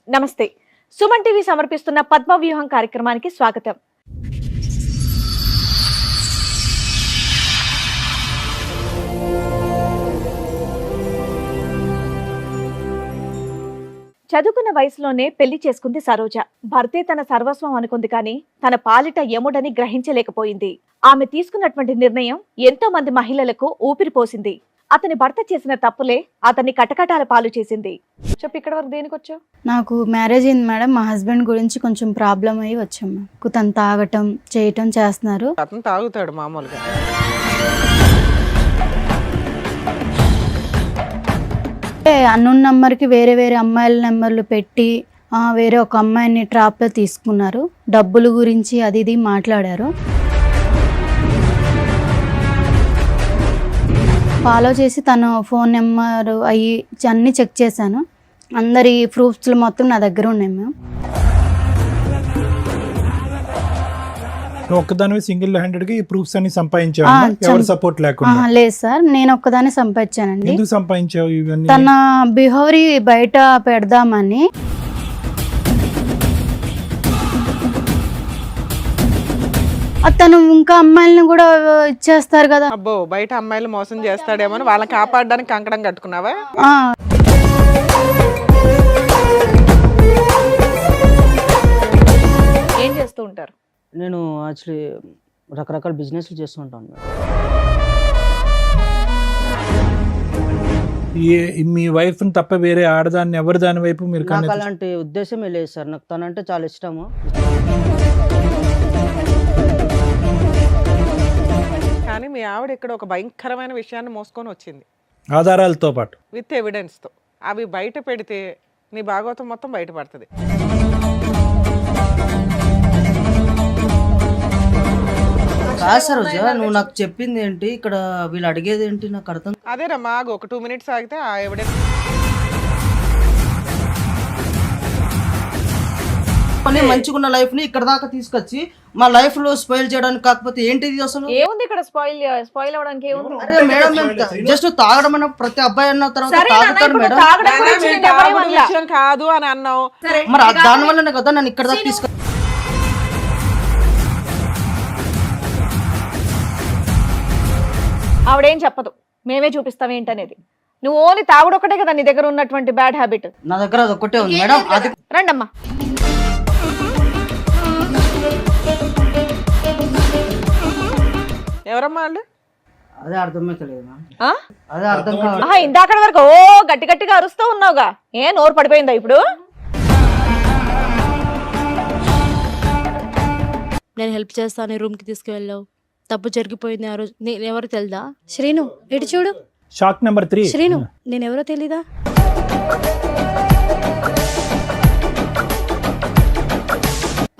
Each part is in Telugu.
నమస్తే. సుమన్ టీవీ సమర్పిస్తున్న పద్మవ్యూహం కార్యక్రమానికి స్వాగతం. చదువుకున్న వయసులోనే పెళ్లి చేసుకుంది సరోజ. భర్తే తన సర్వస్వం అనుకుంది కానీ తన పాలిట యముడని గ్రహించలేకపోయింది. ఆమె తీసుకున్నటువంటి నిర్ణయం ఎంతో మంది మహిళలకు ఊపిరిపోసింది. అతని భర్త చేసిన తప్పులే అతన్ని కటకటాల పాలు చేసింది. చెప్పు, ఇక్కడ వరకు దేనికి వచ్చావు? నాకు మ్యారేజ్ అయింది మేడం. మా హస్బెండ్ గురించి కొంచెం ప్రాబ్లం అయ్యి వచ్చాము. తను తాగటం చేయటం చేస్తున్నారు. అతను తాగుతాడు మామూలుగా. అన్నోన్ నెంబర్కి వేరే వేరే అమ్మాయిల నెంబర్లు పెట్టి వేరే ఒక అమ్మాయిని ట్రాప్లో తీసుకున్నారు. డబ్బుల గురించి అది ఇది మాట్లాడారు. ఫాలో చేసి తన ఫోన్ నెంబర్ అన్నీ చెక్ చేశాను. అందరి ప్రూఫ్స్లు మొత్తం నా దగ్గర ఉన్నాయి మ్యామ్. ఒక్కదానివే సింగిల్ హ్యాండెడ్ ఈ ప్రూఫ్స్ అన్ని సంపాదించావు? ఎవరి సపోర్ట్ లేకుండా? లేదు సార్, నేను ఒక్కదాన్ని సంపాదించానండి. ఎందుకు సంపాదించావు ఇవన్నీ? తన బిహేవియర్ బయట పెడదామని. తను ఇంకా అమ్మాయిలను కూడా ఇచ్చేస్తారు కదా. అబ్బో, బయట అమ్మాయిలు మోసం చేస్తాడేమో అని వాళ్ళని కాపాడడానికి కంకణం కట్టుకున్నావా? ఏం చేస్తూ ఉంటారు? నేను యాక్చువల్లీ రకరకాల బిజినెస్లు చేస్తూ ఉంటాను మేడం. మీ వైఫ్ తప్ప వేరే ఆడదాన్ని ఎవరి దాని వైపు మీరు నాకు అలాంటి ఉద్దేశమే లేదు సార్. నాకు తనంటే చాలా ఇష్టము. కానీ మీ ఆవిడ ఇక్కడ ఒక భయంకరమైన విషయాన్ని మోసుకొని వచ్చింది, ఆధారాలతో పాటు విత్ ఎవిడెన్స్తో. అవి బయట పెడితే నీ భాగవతం మొత్తం బయటపడుతుంది. కాదు సార్, నువ్వు నాకు చెప్పింది ఏంటి, ఇక్కడ వీళ్ళు అడిగేది ఏంటి నాకు అర్థం. అదేనమ్మా, ఒక 2 minutes ఆగితే ఆ ఎవిడెన్స్. మంచిగా ఉన్న లైఫ్ ని ఇక్కడ దాకా తీసుకొచ్చి మా లైఫ్ లో స్పాయిల్ చేయడానికి. కాకపోతే ఏంటిది అసలు? ఏముంది ఇక్కడ? స్పాయిల్ అవడానికి ఏముంది? అరే మేడం, జస్ట్ తాగడం అన్న ప్రతి అబ్బాయి అన్న తర్వాత తాగుతారు మేడం. విషయం కాదు అని అన్నావు, మరి దాని వల్లనే కదా నన్ను ఇక్కడ దాకా తీసుకొచ్చి. ఆవిడేం చెప్పదు, మేమే చూపిస్తాం ఏంటనేది. నువ్వు ఓన్లీ తాగుడు ఒకటే కదా నీ దగ్గర ఉన్నటువంటి బ్యాడ్ హ్యాబిట్. నా దగ్గర అది ఒకటే ఉంది మేడం. అది రండమ్మా. ఎవరమ్మా వాళ్ళు? అదే అర్థమైతలేదు మ్యామ్. అదే అర్థం కావాలి. ఇందాక వరకు ఓ గట్టి గట్టిగా అరుస్తూ ఉన్నావుగా, ఏ నోరు పడిపోయిందా ఇప్పుడు? నేను హెల్ప్ చేస్తాను, రూమ్కి తీసుకువెళ్ళావు, తప్పు జరిగిపోయింది ఆ రోజు. నేను ఎవరు తెలుదా? శ్రీను ఇటు చూడు. Shock number 3. శ్రీను నేను ఎవరో తెలీదా?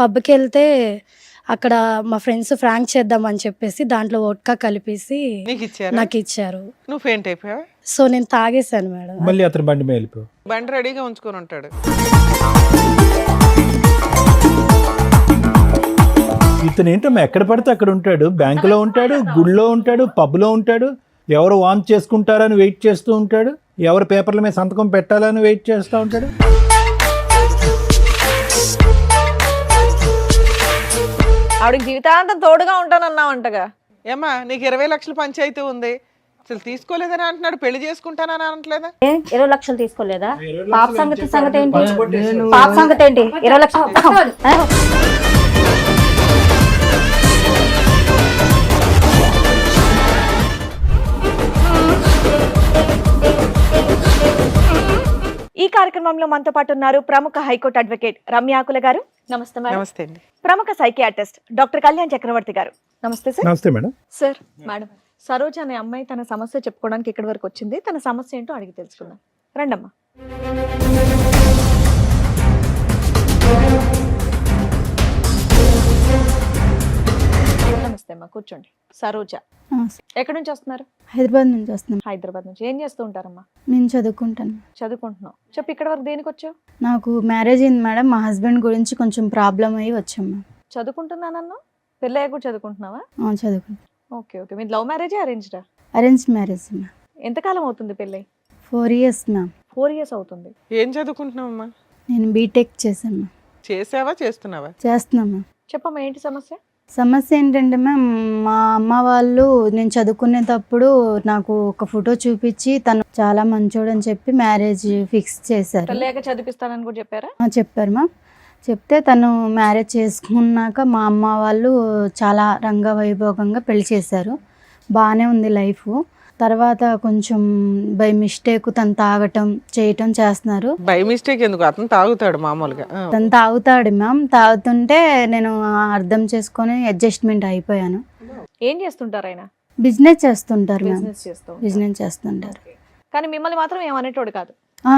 పబ్కి వెళ్తే అక్కడ మా ఫ్రెండ్స్ ఫ్రాంక్ చేద్దామని చెప్పేసి దాంట్లో వోడ్కా కలిపేసి నాకు ఇచ్చారు. నువ్వు ఫెయింట్ అయిపోయావా? సో నేను తాగేశాను మేడం. మళ్ళీ అతను బండి మీద వెళ్ళిపోయావు. బండి రెడీగా ఉంచుకొని ఉంటాడు. ఇతను ఏంటమ్మా ఎక్కడ పడితే అక్కడ ఉంటాడు. బ్యాంకులో ఉంటాడు, గుడిలో ఉంటాడు, పబ్లో ఉంటాడు. ఎవరు వాంచ్ చేసుకుంటారని వెయిట్ చేస్తూ ఉంటాడు. ఎవరు పేపర్ల మీద సంతకం పెట్టాలని వెయిట్ చేస్తూ ఉంటాడు. ఆవిడకి జీవితాంతం తోడుగా ఉంటానన్నావంటగా. ఏమ్మా, నీకు 20 లక్షల పంచాయతీ ఉంది, అసలు తీసుకోలేదని అంటున్నాడు. పెళ్లి చేసుకుంటానని అనట్లేదా? 20 లక్షలు తీసుకోలేదా? పాప సంగతి ఏంటి? పాప సంగతి ఏంటి? 20 లక్షలు. ఈ కార్యక్రమంలో మనతో పాటు ఉన్నారు ప్రముఖ హైకోర్టు అడ్వకేట్ రమ్యాకుల గారు. నమస్తే మేడం. నమస్తే అండి. ప్రముఖ సైకియాట్రిస్ట్ డాక్టర్ కళ్యాణ్ చక్రవర్తి గారు. నమస్తే సార్. నమస్తే మేడం. సార్, మేడం, సరోజ అనే అమ్మాయి తన సమస్య చెప్పుకోవడానికి ఇక్కడి వరకు వచ్చింది. తన సమస్య ఏంటో అడిగి తెలుసుకుందాం. రండమ్మా. నమస్తే అమ్మా, కూర్చోండి. సరోజ ఎక్కడి నుంచి వస్తున్నారు? హైదరాబాద్ నుంచి వస్తున్నాం. హైదరాబాద్ నుంచి. ఏం చేస్తూ ఉంటారమ్మా? నేను చదువుకుంటాను. చదువుకుంటున్నావు. చెప్పు, ఇక్కడ వరకు దేనికి వచ్చావు? నాకు మ్యారేజ్ అయింది మేడం. మా హస్బెండ్ గురించి కొంచెం ప్రాబ్లం అయ్యి వచ్చాము. చదువుకుంటున్నానన్నా? పెళ్ళయ్య కూడా చదువుకుంటున్నావా? చదువుకుంటాను. Okay okay. మీరు లవ్ మ్యారేజా అరేంజ్డా? Arranged marriage ma'am. ఎంతకాలం అవుతుంది పెళ్ళై? 4 years మ్యామ్. 4 years అవుతుంది. ఏం చదువుకుంటున్నావమ్మా? నేను బీటెక్ చేశాను మ్యామ్. చేసావా చేస్తున్నావా? చేస్తున్నాం మ్యామ్. చెప్పమ్మా ఏంటి సమస్య? సమస్య ఏంటంటే మ్యామ్, మా అమ్మ వాళ్ళు నేను చదువుకునేటప్పుడు నాకు ఒక ఫోటో చూపించి తను చాలా మంచోడని చెప్పి మ్యారేజ్ ఫిక్స్ చేశారు. పెళ్ళాక చదివిస్తానని కూడా చెప్పారా? చెప్పారు మ్యామ్. చెప్తే తను మ్యారేజ్ చేసుకున్నాక మా అమ్మ వాళ్ళు చాలా రంగవైభోగంగా పెళ్లి చేశారు. బాగానే ఉంది లైఫ్. తర్వాత కొంచెం బై మిస్టేక్ తను తాగటం చేయటం చేస్తున్నారు. బై మిస్టేక్ ఎందుకు, అతను తాగుతాడు మామూలుగా. తను తాగుతాడు మ్యామ్. తాగుతుంటే నేను అర్థం చేసుకొని అడ్జస్ట్మెంట్ అయిపోయాను. ఏం చేస్తుంటారు ఆయన? బిజినెస్ చేస్తుంటారు మ్యామ్. బిజినెస్ చేస్తూ బిజినెస్ చేస్తుంటారు. కానీ మిమ్మల్ని మాత్రం ఏమనేటోడు కాదు.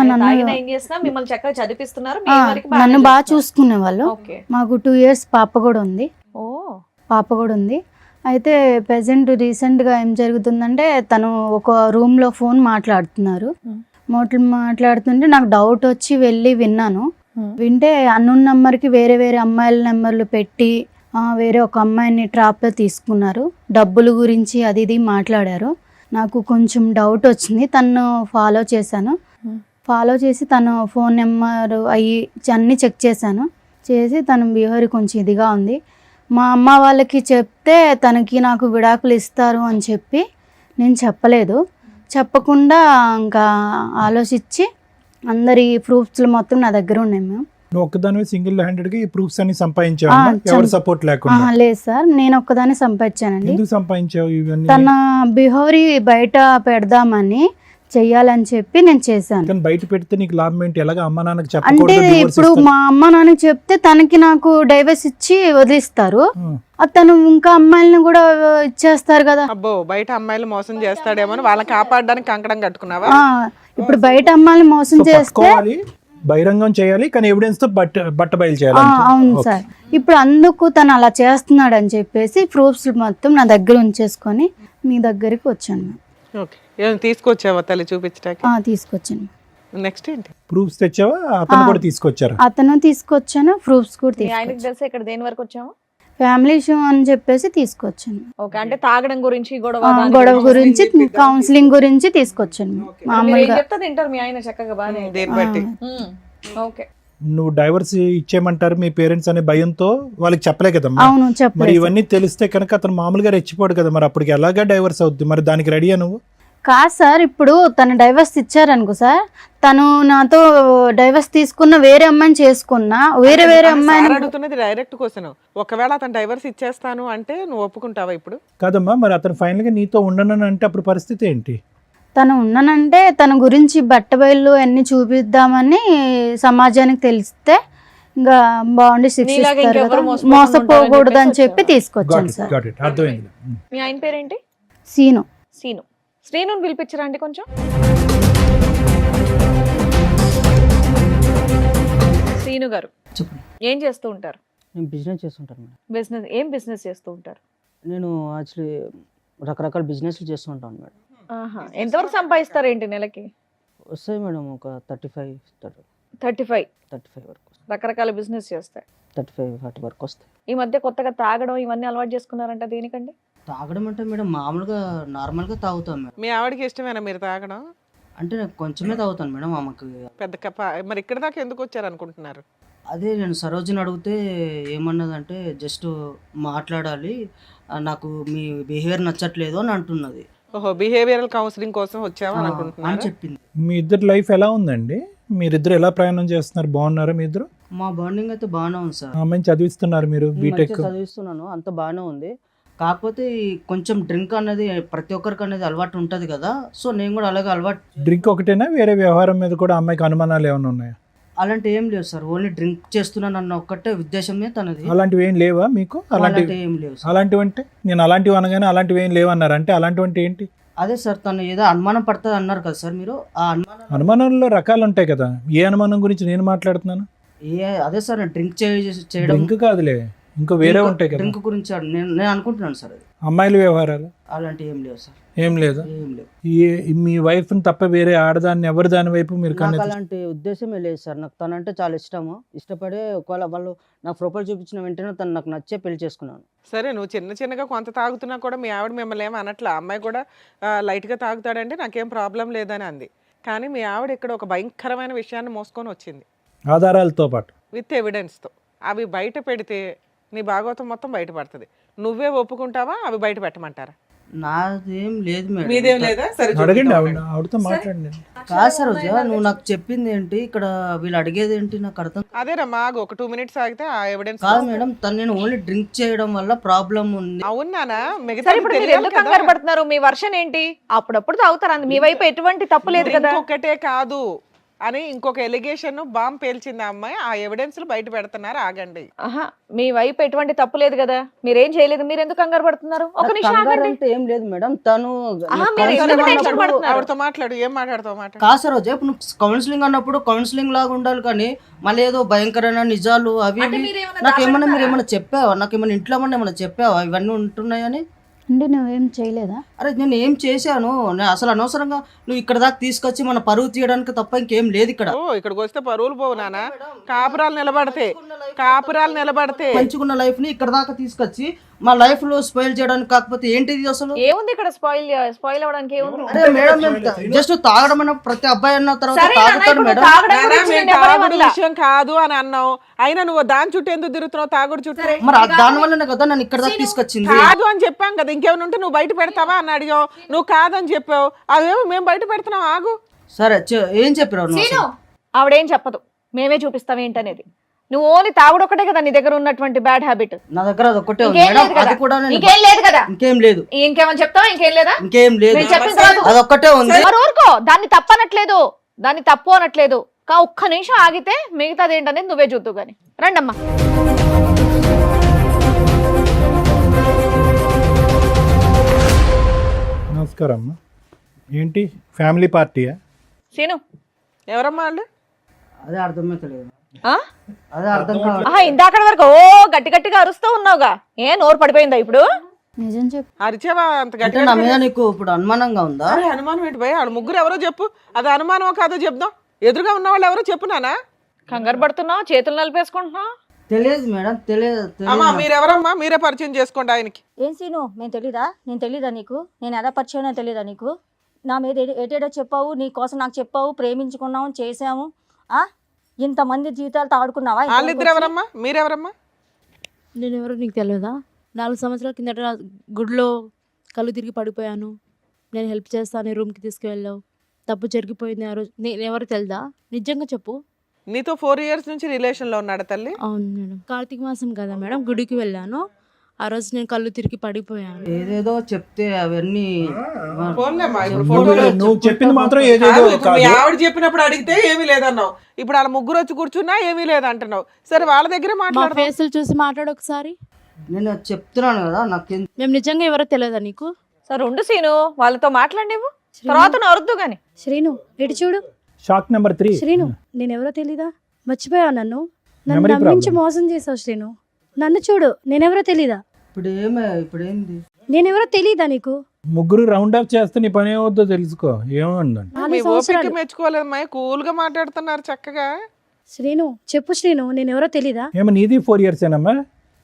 నన్ను తాగినా ఏం చేసినా మిమ్మల్ని చక్కగా చదివిస్తున్నారు. మీ వరకు బాగానే నన్ను బాగా చేస్తున్నారు. చూసుకునే వాళ్ళు. ఓకే. మాకు 2 years పాప కూడా ఉంది. ఓ పాప కూడా ఉంది. అయితే ప్రజెంట్ రీసెంట్గా ఏం జరుగుతుందంటే తను ఒక రూమ్లో ఫోన్ మాట్లాడుతున్నారు. మాట్లాడుతుంటే నాకు డౌట్ వచ్చి వెళ్ళి విన్నాను. వింటే అన్నోన్ నెంబర్కి వేరే వేరే అమ్మాయిల నెంబర్లు పెట్టి వేరే ఒక అమ్మాయిని ట్రాప్లో తీసుకున్నారు. డబ్బుల గురించి అది ఇది మాట్లాడారు. నాకు కొంచెం డౌట్ వచ్చింది. తను ఫాలో చేశాను. ఫాలో చేసి తన ఫోన్ నెంబర్ అన్నీ చెక్ చేశాను. చేసి తన బిహేవియర్ కొంచెం ఇదిగా ఉంది. మా అమ్మ వాళ్ళకి చెప్తే తనకి నాకు విడాకులు ఇస్తారు అని చెప్పి నేను చెప్పలేదు. చెప్పకుండా ఇంకా ఆలోచించి అందరి ప్రూఫ్స్ మొత్తం నా దగ్గర ఉన్నాయి మేము. నువ్వు ఒక్కదానివే సింగిల్ హ్యాండెడ్గా ఈ ప్రూఫ్స్ అన్ని సంపాదించావు, ఎవరు సపోర్ట్ లేకుండా? లేదు సార్, నేను ఒక్కదాన్ని సంపాదించానండి. ఎందుకు సంపాదించావు ఇవన్నీ? తన బిహేవియర్ బయట పెడదామని చెయ్యాలని చెప్పి నేను చేశాను. కానీ బయట పెడితే నీకు లాభం ఏంటి? ఎలాగ అమ్మ నాన్నకి అంటే చెప్పకూడదు? ఇప్పుడు మా అమ్మ నాన్నకి చెప్తే తనకి నాకు డైవర్స్ ఇచ్చి వదిలిస్తారు. తను ఇంకా అమ్మాయిలను కూడా ఇచ్చేస్తారు కదా. అబ్బో, బయట అమ్మాయిలు మోసం చేస్తాడేమో అని వాళ్ళని కాపాడడానికి కంకణం కట్టుకున్నావా? ఇప్పుడు బయట అమ్మాయిని మోసం చేస్తే బహిరంగం చేయాలి, కానీ ఎవిడెన్స్ తో బట్ట బయలు చేయాలి. అవును సార్. ఇప్పుడు అందుకు తను అలా చేస్తున్నాడు అని చెప్పేసి ప్రూఫ్స్ మొత్తం నా దగ్గర ఉంచేసుకొని మీ దగ్గరికి వచ్చాను. ఓకే, ఏం తీసుకొచ్చావా తల్లి చూపించడానికి? తీసుకొచ్చాను. నెక్స్ట్ ఏంటి? ప్రూఫ్స్ తెచ్చావా? అతను కూడా తీసుకొచ్చారు? అతను తీసుకొచ్చాను, ప్రూఫ్స్ కూడా మీ ఆయనకి తీసుకొచ్చాను. తెలిసి ఇక్కడ దేని వరకు వచ్చాము? ఫ్యామిలీ ఇష్యూ అని చెప్పేసి తీసుకొచ్చాను. ఓకే, అంటే తాగడం గురించి గొడవ గురించి కౌన్సిలింగ్ గురించి తీసుకొచ్చాను. మామూలుగా చెప్తా తింటారు మీ ఆయన చక్కగా బాగా. దేని బట్టి? ఓకే. నువ్వు డైవర్స్ ఇచ్చేయమంటారు మీ పేరెంట్స్ అనే భయంతో వాళ్ళకి చెప్పలే కదమ్మా. అవును, మరి చెప్పలేదు. ఇవన్నీ తెలిస్తే కనుక అతను మామూలుగా రెచ్చిపోడు కదా, మరి అప్పటికి ఎలాగా డైవర్స్ అవుద్ది? మరి దానికి రెడీయా నువ్వు? కాదు సార్, ఇప్పుడు తను డైవర్స్ ఇచ్చారనుకో సార్, తను నాతో డైవర్స్ తీసుకున్న వేరే అమ్మాయిని చేసుకున్నా వేరే అమ్మాయిని అడుగుతున్నది డైరెక్ట్ క్వశ్చన్. ఒకవేళ అతను డైవర్స్ ఇచ్చేస్తాను అంటే నువ్వు ఒప్పుకుంటావా ఇప్పుడు? కాదమ్మా, మరి అతను ఫైనల్ గా నీతో ఉండను అంటే అప్పుడు పరిస్థితి ఏంటి? తను ఉన్నానంటే తన గురించి బట్టబయలు అన్ని చూపిద్దామని సమాజానికి తెలిస్తే ఇంకా బాగుండి శిక్షిస్తారు కదా, మోసపోకూడదు అని చెప్పి తీసుకొచ్చాను సార్. అర్థమైంది. మీ ఆయన పేరేంటి? సీను. సీను. శ్రీను పిలిపించరా అండి కొంచెం. శ్రీను గారు చెప్పండి. ఏం చేస్తూ ఉంటారు? నేను బిజినెస్ చేస్తుంటాను మేడం. బిజినెస్ ఏం బిజినెస్ చేస్తూ ఉంటారు? నేను యాక్చువల్లీ రకరకాల బిజినెస్లు చేస్తూ ఉంటాను మేడం. ఎంతవరకు సంపాదిస్తారు ఏంటి నెలకి? వస్తాయి మేడం ఒక 35 35 వరకు, రకరకాల బిజినెస్ చేస్తాయి. 35-40 వరకు వస్తాయి. ఈ మధ్య కొత్తగా తాగడం ఇవన్నీ అలవాటు చేసుకున్నారంట, దేనికండి? తాగడం అంటే మేడం మామూలుగా నార్మల్గా తాగుతాం మేడం. మీ ఆవిడకి ఇష్టమేనా మీరు తాగడం? అంటే నేను కొంచెమే తాగుతాను మేడం. ఆమెకు పెద్ద మరి ఇక్కడ దాకా ఎందుకు వచ్చారు అనుకుంటున్నారు? అదే నేను సరోజిని అడిగితే ఏమన్నదంటే జస్ట్ మాట్లాడాలి, నాకు మీ బిహేవియర్ నచ్చట్లేదు అని అంటున్నది. ఓహో, బిహేవియరల్ కౌన్సిలింగ్ కోసం వచ్చావా అని అనుకుంటున్నారు? చెప్పింది. మీ ఇద్దరు లైఫ్ ఎలా ఉందండి? మీరిద్దరు ఎలా ప్రయాణం చేస్తున్నారు? బాగున్నారా మీ ఇద్దరు? మా బాండింగ్ అయితే బాగానే ఉంది సార్. మంచి చదివిస్తున్నారు మీరు బీటెక్? మంచిగా చదివిస్తున్నాను, అంత బాగానే ఉంది. కాకపోతే ఈ కొంచెం డ్రింక్ అనేది ప్రతి ఒక్కరికి అనేది అలవాటు ఉంటుంది కదా, సో నేను కూడా అలాగే అలవాటు. డ్రింక్ ఒకటేనా, వేరే వ్యవహారం మీద కూడా అమ్మాయికి అనుమానాలు ఏమైనా ఉన్నాయా? అలాంటి ఏం లేవు సార్, ఓన్లీ డ్రింక్ చేస్తున్నాను అన్న ఒక్కటే ఉద్దేశమే తనది. అలాంటివి ఏం లేవా మీకు? అలాంటి ఏం లేవు సార్. అలాంటివి అంటే నేను అలాంటివి అనగానే అలాంటివి ఏం లేవు అన్నారు, అంటే అలాంటివి ఏంటి? అదే సార్, తను ఏదో అనుమానం పడుతుంది అన్నారు కదా సార్ మీరు. ఆ అనుమానంలో రకాలు ఉంటాయి కదా, ఏ అనుమానం గురించి నేను మాట్లాడుతున్నాను? అదే సార్, డ్రింక్ చేయడం. డ్రింక్ కాదులే, ఇంకో వేరే ఉంటాయి కదా. డ్రింక్ గురించి నేను అనుకుంటున్నాను సార్. అది అమ్మాయిల వ్యవహారాలు అలాంటి ఏం లేవు సార్. ఏం లేదు. ఏం లేవు. మీ వైఫ్ తప్ప వేరే ఆడదాన్ని ఎవరి దాని వైపు మీరు నాకు అలాంటి ఉద్దేశమే లేదు సార్. నాకు తనంటే చాలా ఇష్టము. ఇష్టపడే ఒకవేళ వాళ్ళు నాకు ప్రొఫైల్ చూపించిన వెంటనే తను నాకు నచ్చే పెళ్లి చేసుకున్నాను. సరే, నువ్వు చిన్నగా కొంత తాగుతున్నా కూడా మీ ఆవిడ మిమ్మల్ని ఏమి అనట్లా? అమ్మాయి కూడా లైట్గా తాగుతాడంటే నాకేం ప్రాబ్లం లేదని అంది. కానీ మీ ఆవిడ ఇక్కడ ఒక భయంకరమైన విషయాన్ని మోసుకొని వచ్చింది. ఆధారాలతో పాటు. విత్ ఎవిడెన్స్తో అవి బయట పెడితే నీ భాగవతం మొత్తం బయటపడుతుంది. నువ్వే ఒప్పుకుంటావా అవి బయట పెట్టమంటారా? నాదేం లేదు మీదేం మేడం. లేదా? సరే అడగండి, చూపిద్దాం. ఆవిడతో మాట్లాడండి. కాదు సరోజా, నువ్వు నాకు చెప్పింది ఏంటి, ఇక్కడ వీళ్ళు అడిగేది ఏంటి నాకు అర్థం అదేనమ్మా, ఆగు, ఒక 2 minutes ఆగితే ఆ ఎవిడెన్స్. కాదు మేడం. తను నేను ఓన్లీ డ్రింక్ చేయడం వల్ల ప్రాబ్లం ఉంది. అవునానా? మిగతా సరే ఇప్పుడు మీరు ఎందుకు కంగారు పడుతున్నారు? మీ వర్షన్ ఏంటి? అప్పుడప్పుడు తాగుతారు, మీ వైపు ఎటువంటి తప్పు లేదు కదా. ఇంకొకటే కాదు అని ఇంకొక ఎలిగేషన్ బాంబ్ పేల్చింది ఆ అమ్మాయి. ఆ ఎవిడెన్స్ బయట పెడుతున్నారు, ఆగండి. ఆహా, మీ వైపు ఎటువంటి తప్పు లేదు కదా, మీరేం చేయలేదు, మీరు ఎందుకు కంగారు పడుతున్నారు? ఒక నిమిషం కంగారు ఆగండి. అంటే ఏం లేదు మేడం. తను ఆహా, మీరు ఎందుకు టెన్షన్ పడుతున్నారు? ఆవిడతో మాట్లాడు, ఏం మాట్లాడతావు మాట. కాదు సరోజా, ఇప్పుడు నువ్వు కౌన్సిలింగ్ అన్నప్పుడు కౌన్సిలింగ్ లాగా ఉండాలి, కానీ మళ్ళీ ఏదో భయంకరమైన నిజాలు అవి అంటే ఇవి. మీరేమన్నా నాకేమన్నా దాపెడతారా? మీరు ఏమన్నా చెప్పావా? నాకేమన్నా ఇంట్లో ఏమన్నా చెప్పావా ఇవన్నీ ఉంటున్నాయని? అంటే నువ్వేం చేయలేదా? అరే నేను ఏం చేశాను? నేను అసలు అనవసరంగా నువ్వు ఇక్కడ దాకా తీసుకొచ్చి మన పరువు తీయడానికి తప్ప ఇంకేం లేదు ఇక్కడ. ఓ, ఇక్కడికి వస్తే పరువులు పోవు నానా. కాపురాలు నిలబడితే మంచుకున్న లైఫ్ ని ఇక్కడ దాకా తీసుకొచ్చి మా లైఫ్ లో స్పాయిల్ చేయడానికి, కాకపోతే ఏంటిది అసలు? ఏముంది ఇక్కడ స్పాయిల్ అవడానికి? ఏముంది? అరే మేడం, మేము జస్ట్ తాగడం అన్న ప్రతి అబ్బాయి అన్న తర్వాత సరే నాన్న, తాగుతాడు ఇప్పుడు మేడం. తాగడం నానా, గురించి మేము నేను ఎవరేం తాగుడు అనలా. విషయం కాదు అని అన్నావు. అయినా నువ్వు దాని చుట్టూ ఎందుకు తిరుగుతున్నావు? తాగుడు చుట్టూ మరి దాని వల్లనే కదా నన్ను ఇక్కడ దాకా తీసుకొచ్చింది. కాదు అని చెప్పాం కదా. ఇంకేమైనా ఉంటే నువ్వు బయట పెడతావా అని అడిగావు. నువ్వు కాదని చెప్పావు. అవేమో మేము బయట పెడుతున్నాం, ఆగు. సరే ఏం చెప్పారు నువ్వు అసలు? ఆవిడేం చెప్పదు, మేమే చూపిస్తాం ఏంటనేది. నువ్వు ఓన్లీ తాగుడు ఒకటే కదా నీ దగ్గర ఉన్నటువంటి బ్యాడ్ హ్యాబిట్. నా దగ్గర అది ఒక్కటే ఉంది ఇంకేం మేడం. లేదు కదా? అది కూడా నేను ఇంకేం లేదు కదా? ఇంకేం లేదు. ఇంకేమని చెప్తావా? ఇంకేం లేదా? ఇంకేం లేదు. నేను చెప్పిన తర్వాత అది ఒక్కటే ఉంది. మరి ఊరుకో, దాన్ని తప్పనట్లేదు, దాన్ని తప్పు అనట్లేదు. ఒక్క నిమిషం ఆగితే మిగతాది ఏంటనేది నువ్వే చూద్దు గాని. రండమ్మా. నమస్కారం అమ్మా. ఏంటి ఫ్యామిలీ పార్టీయా? సీను, ఎవరమ్మా వాళ్ళు? అదే అర్థమైతలేదు. ఆ? అదే అర్థం కావాలి. ఆహా, ఇందాక వరకు ఓ గట్టిగా అరుస్తూ ఉన్నావుగా, ఏ నోరు పడిపోయిందా ఇప్పుడు? నిజం చెప్పు. అరిచావా అంత అంటే గట్టిగా? నా మీద నీకు ఇప్పుడు అనుమానంగా ఉందా? అరే అనుమానం ఏంటి భయ? వాళ్ళు ముగ్గురు ఎవరో చెప్పు. అది అనుమానమో కాదో చెప్దాం. ఎదురుగా ఉన్న వాళ్ళు ఎవరో చెప్పు నానా. కంగారు పడుతున్నావు, చేతులు నలిపేసుకుంటున్నావు. తెలియదు మేడం, తెలియదు. అమ్మా మీరెవరమ్మా? మీరే పరిచయం చేసుకోండి ఆయనకి. ఏం సీను, నేను తెలీదా? నేను తెలీదా నీకు? నేను ఎలా పరిచయం తెలీదా నీకు? నా మీద ఏటేటో చెప్పావు, నీ కోసం నాకు చెప్పావు, ప్రేమించుకున్నాము, చేసాము. ఇంతమంది జీవితాలతో ఆడుకున్నావా? వాళ్ళిద్దరు ఎవరమ్మా? మీరెవరమ్మా? నేను ఎవరో నీకు తెలియదా? 4 సంవత్సరాల కిందట గుడిలో కళ్ళు తిరిగి పడిపోయాను. నేను హెల్ప్ చేస్తాను, రూమ్కి తీసుకువెళ్ళావు. తప్పు జరిగిపోయింది ఆ రోజు. నేను ఎవరు తెలుదా? నిజంగా చెప్పు. నీతో 4 years నుంచి రిలేషన్లో ఉన్నాడు తల్లి? అవును మేడం. కార్తీక మాసం కదా మేడం, గుడికి వెళ్ళాను. ఆ రోజు నేను కళ్ళు తిరిగి పడిపోయాను. ఏదేదో చెప్తే అవన్నీ ఫోన్లేమ్మా, ఇప్పుడు ఫోటోలు నువ్వు చెప్పింది మాత్రం ఏదేదో కాదు, ఇప్పుడు మీ కాదు. ఆవిడ చెప్పినప్పుడు అడిగితే ఏమీ లేదన్నావు. ఇప్పుడు వాళ్ళ ముగ్గురు వచ్చి కూర్చున్నా ఏమీ లేదంటున్నావు. సరే వాళ్ళ దగ్గరే మా మాట్లాడదాం. ఫేసులు చూసి మాట్లాడు ఒకసారి. నేను చెప్తున్నాను కదా, నాకు మేము నిజంగా ఎవరో తెలియదా నీకు? సరే ఉండు సీను, వాళ్ళతో మాట్లాడివు, తర్వాత నరుద్దు గాని. శ్రీను ఇటు చూడు. Shock number 3. శ్రీను, నేను ఎవరో తెలీదా? మర్చిపోయావు నన్ను Memory నమ్మించి problem. మోసం చేసావు శ్రీను. నన్ను చూడు, నేనెవరో తెలీదా? ఇప్పుడు ఏంది? నేనెవరో తెలీదా నీకు? ముగ్గురు రౌండ్ అప్ చేస్తే నీ పని ఏమవుద్దో తెలుసుకో. ఏమందండి? 4 మీ ఓపిక సంవత్సరాలు. మెచ్చుకోలేదమ్మా, కూల్ గా మాట్లాడుతున్నారు చక్కగా. శ్రీను చెప్పు శ్రీను, నేనెవరో తెలీదా? ఏమో నీది 4 years ఏనమ్మా?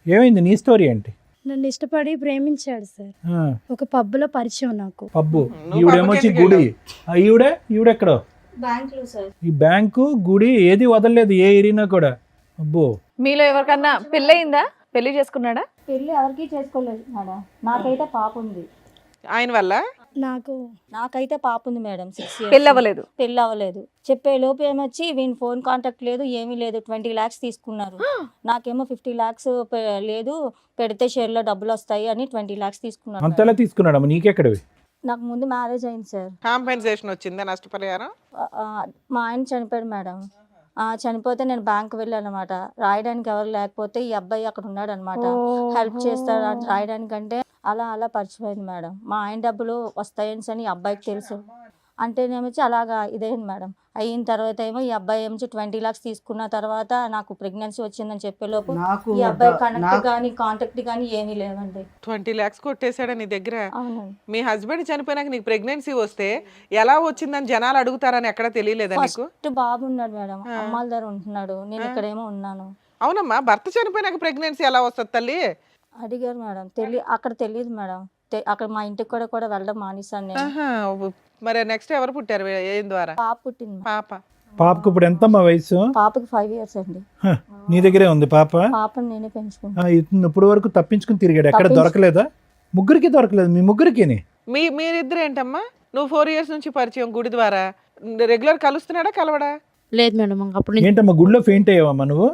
ఏమైంది నీ స్టోరీ ఏంటి? నన్ను ఇష్టపడి ప్రేమించాడు సార్. ఆ, ఒక పబ్బులో పరిచయం నాకు. పబ్బు. నువ్వు ఈవిడేమొచ్చి పబ్బుకి గుడి. ఈవిడెక్కడో బ్యాంకులో సార్. ఈ బ్యాంకు గుడి ఏది వదలలేదు ఏ ఏరియానా కూడా. అబ్బో. మీలో ఎవరికన్నా పెళ్ళయిందా? పెళ్లి చేసుకున్నాడా? పెళ్ళి ఎవరికి చేసుకోలేదు మేడం. నాకైతే పాప ఉంది. ఆయన వల్ల నాకైతే పాప ఉంది మేడం. 6 years. పెళ్ళి అవ్వలేదు. పెళ్ళి అవ్వలేదు. చెప్పే లోపు ఏమొచ్చి వీని ఫోన్ కాంటాక్ట్ లేదు, ఏమీ లేదు. 20 lakhs తీసుకున్నారు. నాకేమో 50 lakhs లేదు, పెడితే షేర్లో డబ్బులు వస్తాయి అని 20 lakhs తీసుకున్నారు. అంతలా తీసుకున్నాడమ్మా, నీకెక్కడవి? నాకు ముందు మ్యారేజ్ అయింది సార్. కాంపెన్సేషన్ వచ్చిందా? నష్టపరిహారం? మా ఆయన చనిపోయాడు మేడం. చనిపోతే నేను బ్యాంక్ వెళ్ళాను అనమాట. రాయడానికి ఎవరు లేకపోతే ఈ అబ్బాయి అక్కడ ఉన్నాడు అనమాట. హెల్ప్ చేస్తాడు అని రాయడానికంటే అలా పరిచయమైంది మేడం. మా ఆయన డబ్బులు వస్తాయని అని ఈ అబ్బాయికి తెలుసు. అంటేనేమొచ్చి అలాగా ఇదైంది మేడం. అయిన తర్వాత ఏమో ఈ అబ్బాయి ఏమో 20 lakhs తీసుకున్న తర్వాత నాకు ప్రెగ్నెన్సీ వచ్చిందని చెప్పేలోపు నాకు ఈ అబ్బాయి కనెక్ట్ కానీ కాంటాక్ట్ కానీ ఏమీ లేవండి. 20 lakhs కొట్టేశాడా నీ దగ్గర? అవునండి. మీ హస్బెండ్ చనిపోయినాక నీకు ప్రెగ్నెన్సీ వస్తే ఎలా వచ్చిందని జనాలు అడుగుతారని ఎక్కడ తెలియలేదా నీకు? ఫస్ట్ బాబు ఉన్నాడు మేడం, అమ్మాల దగ్గర ఉంటున్నాడు, నేను ఇక్కడేమో ఉన్నాను. అవునమ్మా, భర్త చనిపోయినాక ప్రెగ్నెన్సీ ఎలా వస్తుంది తల్లి? అడిగారు మేడం. అక్కడ తెలియదు మేడం. అక్కడ మా ఇంటికి కూడా వెళ్ళడం మానేశాను నేను. ఆహా, మరి నెక్స్ట్ ఎవరు పుట్టారు? ఏం ద్వారా? పాప పుట్టింది. పాప. పాపకు ఇప్పుడు ఎంతమ్మా వయసు? పాపకి 5 years అండి. హ, నీ దగ్గరే ఉంది పాప? పాపని నేనే పెంచుకుంటాను. ఇతను ఇప్పుడు వరకు తప్పించుకుని తిరిగాడు, ఎక్కడ దొరకలేదా? ముగ్గురికి దొరకలేదు, మీ ముగ్గురికి? మీరిద్దరు ఏంటమ్మా? నువ్వు 4 years నుంచి పరిచయం గుడి ద్వారా, రెగ్యులర్ కలుస్తున్నాడా కలవడా? లేదు మేడం, అప్పుడు నేను ఏంటమ్మా గుడిలో ఫెయింట్ అయ్యావమ్మా నువ్వు?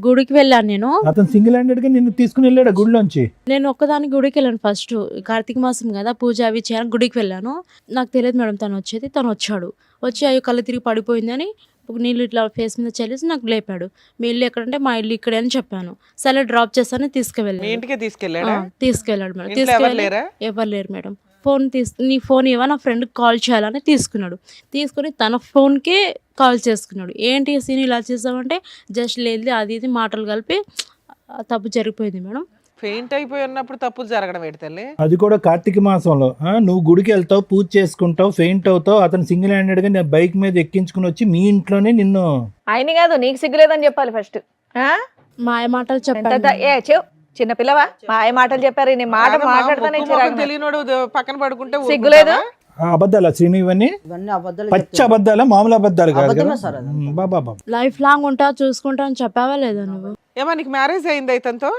గుడికి వెళ్ళాను. నేను అతను సింగిల్ హ్యాండెడ్ గా నిన్ను తీసుకుని వెళ్ళాడు గుడిలోంచి? నేను ఒక్కదాని గుడికి వెళ్ళాను. ఫస్ట్ కార్తీక మాసం కదా, పూజ అవి చేయడానికి గుడికి వెళ్ళాను. నాకు తెలియదు మేడం తను వచ్చేది. తను వచ్చాడు, వచ్చి అయ్యో కళ్ళు తిరిగి పడిపోయిందని నీళ్ళు ఇట్లా ఫేస్ మీద చల్లేసి నాకు లేపాడు. మీ ఇల్లు ఎక్కడంటే మా ఇల్లు ఇక్కడే అని చెప్పాను. సరే డ్రాప్ చేస్తాను మీ తీసుకువెళ్ళాను. ఇంటికే తీసుకెళ్ళాడా? తీసుకెళ్ళాడు మేడం. ఇంట్లో ఎవరు తీసుకెళ్ళి లేరా? ఎవరు లేరు మేడం. నీ ఫోన్ ఇవ్వ, నా ఫ్రెండ్కి కాల్ చేయాలని తీసుకున్నాడు. తీసుకుని తన ఫోన్కే కాల్ చేసుకున్నాడు. ఏంటి సీన్ ఇలా చేసామంటే జస్ట్ లేదు అది ఇది మాటలు కలిపి తప్పు జరిగిపోయింది మేడం. ఫెయింట్ అయిపోయి ఉన్నప్పుడు తప్పులు జరగడం ఏంటి తల్లి? అది కూడా కార్తీక మాసంలో. నువ్వు గుడికి వెళ్తావు, పూజ చేసుకుంటావు, ఫెయింట్ అవుతావు, అతను సింగిల్ హ్యాండెడ్ గా నేను బైక్ మీద ఎక్కించుకుని వచ్చి మీ ఇంట్లోనే నిన్ను. ఆయన కాదు, నీకు సిగ్గులేదని చెప్పాలి ఫస్ట్. మాయ మాటలు చెప్పాను. చిన్న పిల్లవా? మాయ మాటలు చెప్పారు. నీ మాట కాదమ్మా, మాట్లాడతానే ముక్కు మొఖం తెలియనోడు పక్కన పడుకుంటే సిగ్గులేదు? అబద్ధాలా శ్రీను ఇవన్నీ? ఇవన్నీ అబద్ధాలు పచ్చి చెప్తున్నాను. అబద్ధాలా, మామూలు అబద్ధాలు కాదు అబద్ధమే కదా? సార్ అది. బాబా లైఫ్ లాంగ్ ఉంటా చూసుకుంటా అని చెప్పావా లేదా నువ్వు? ఏమా నీకు మ్యారేజ్ అయిందా ఇతనితో?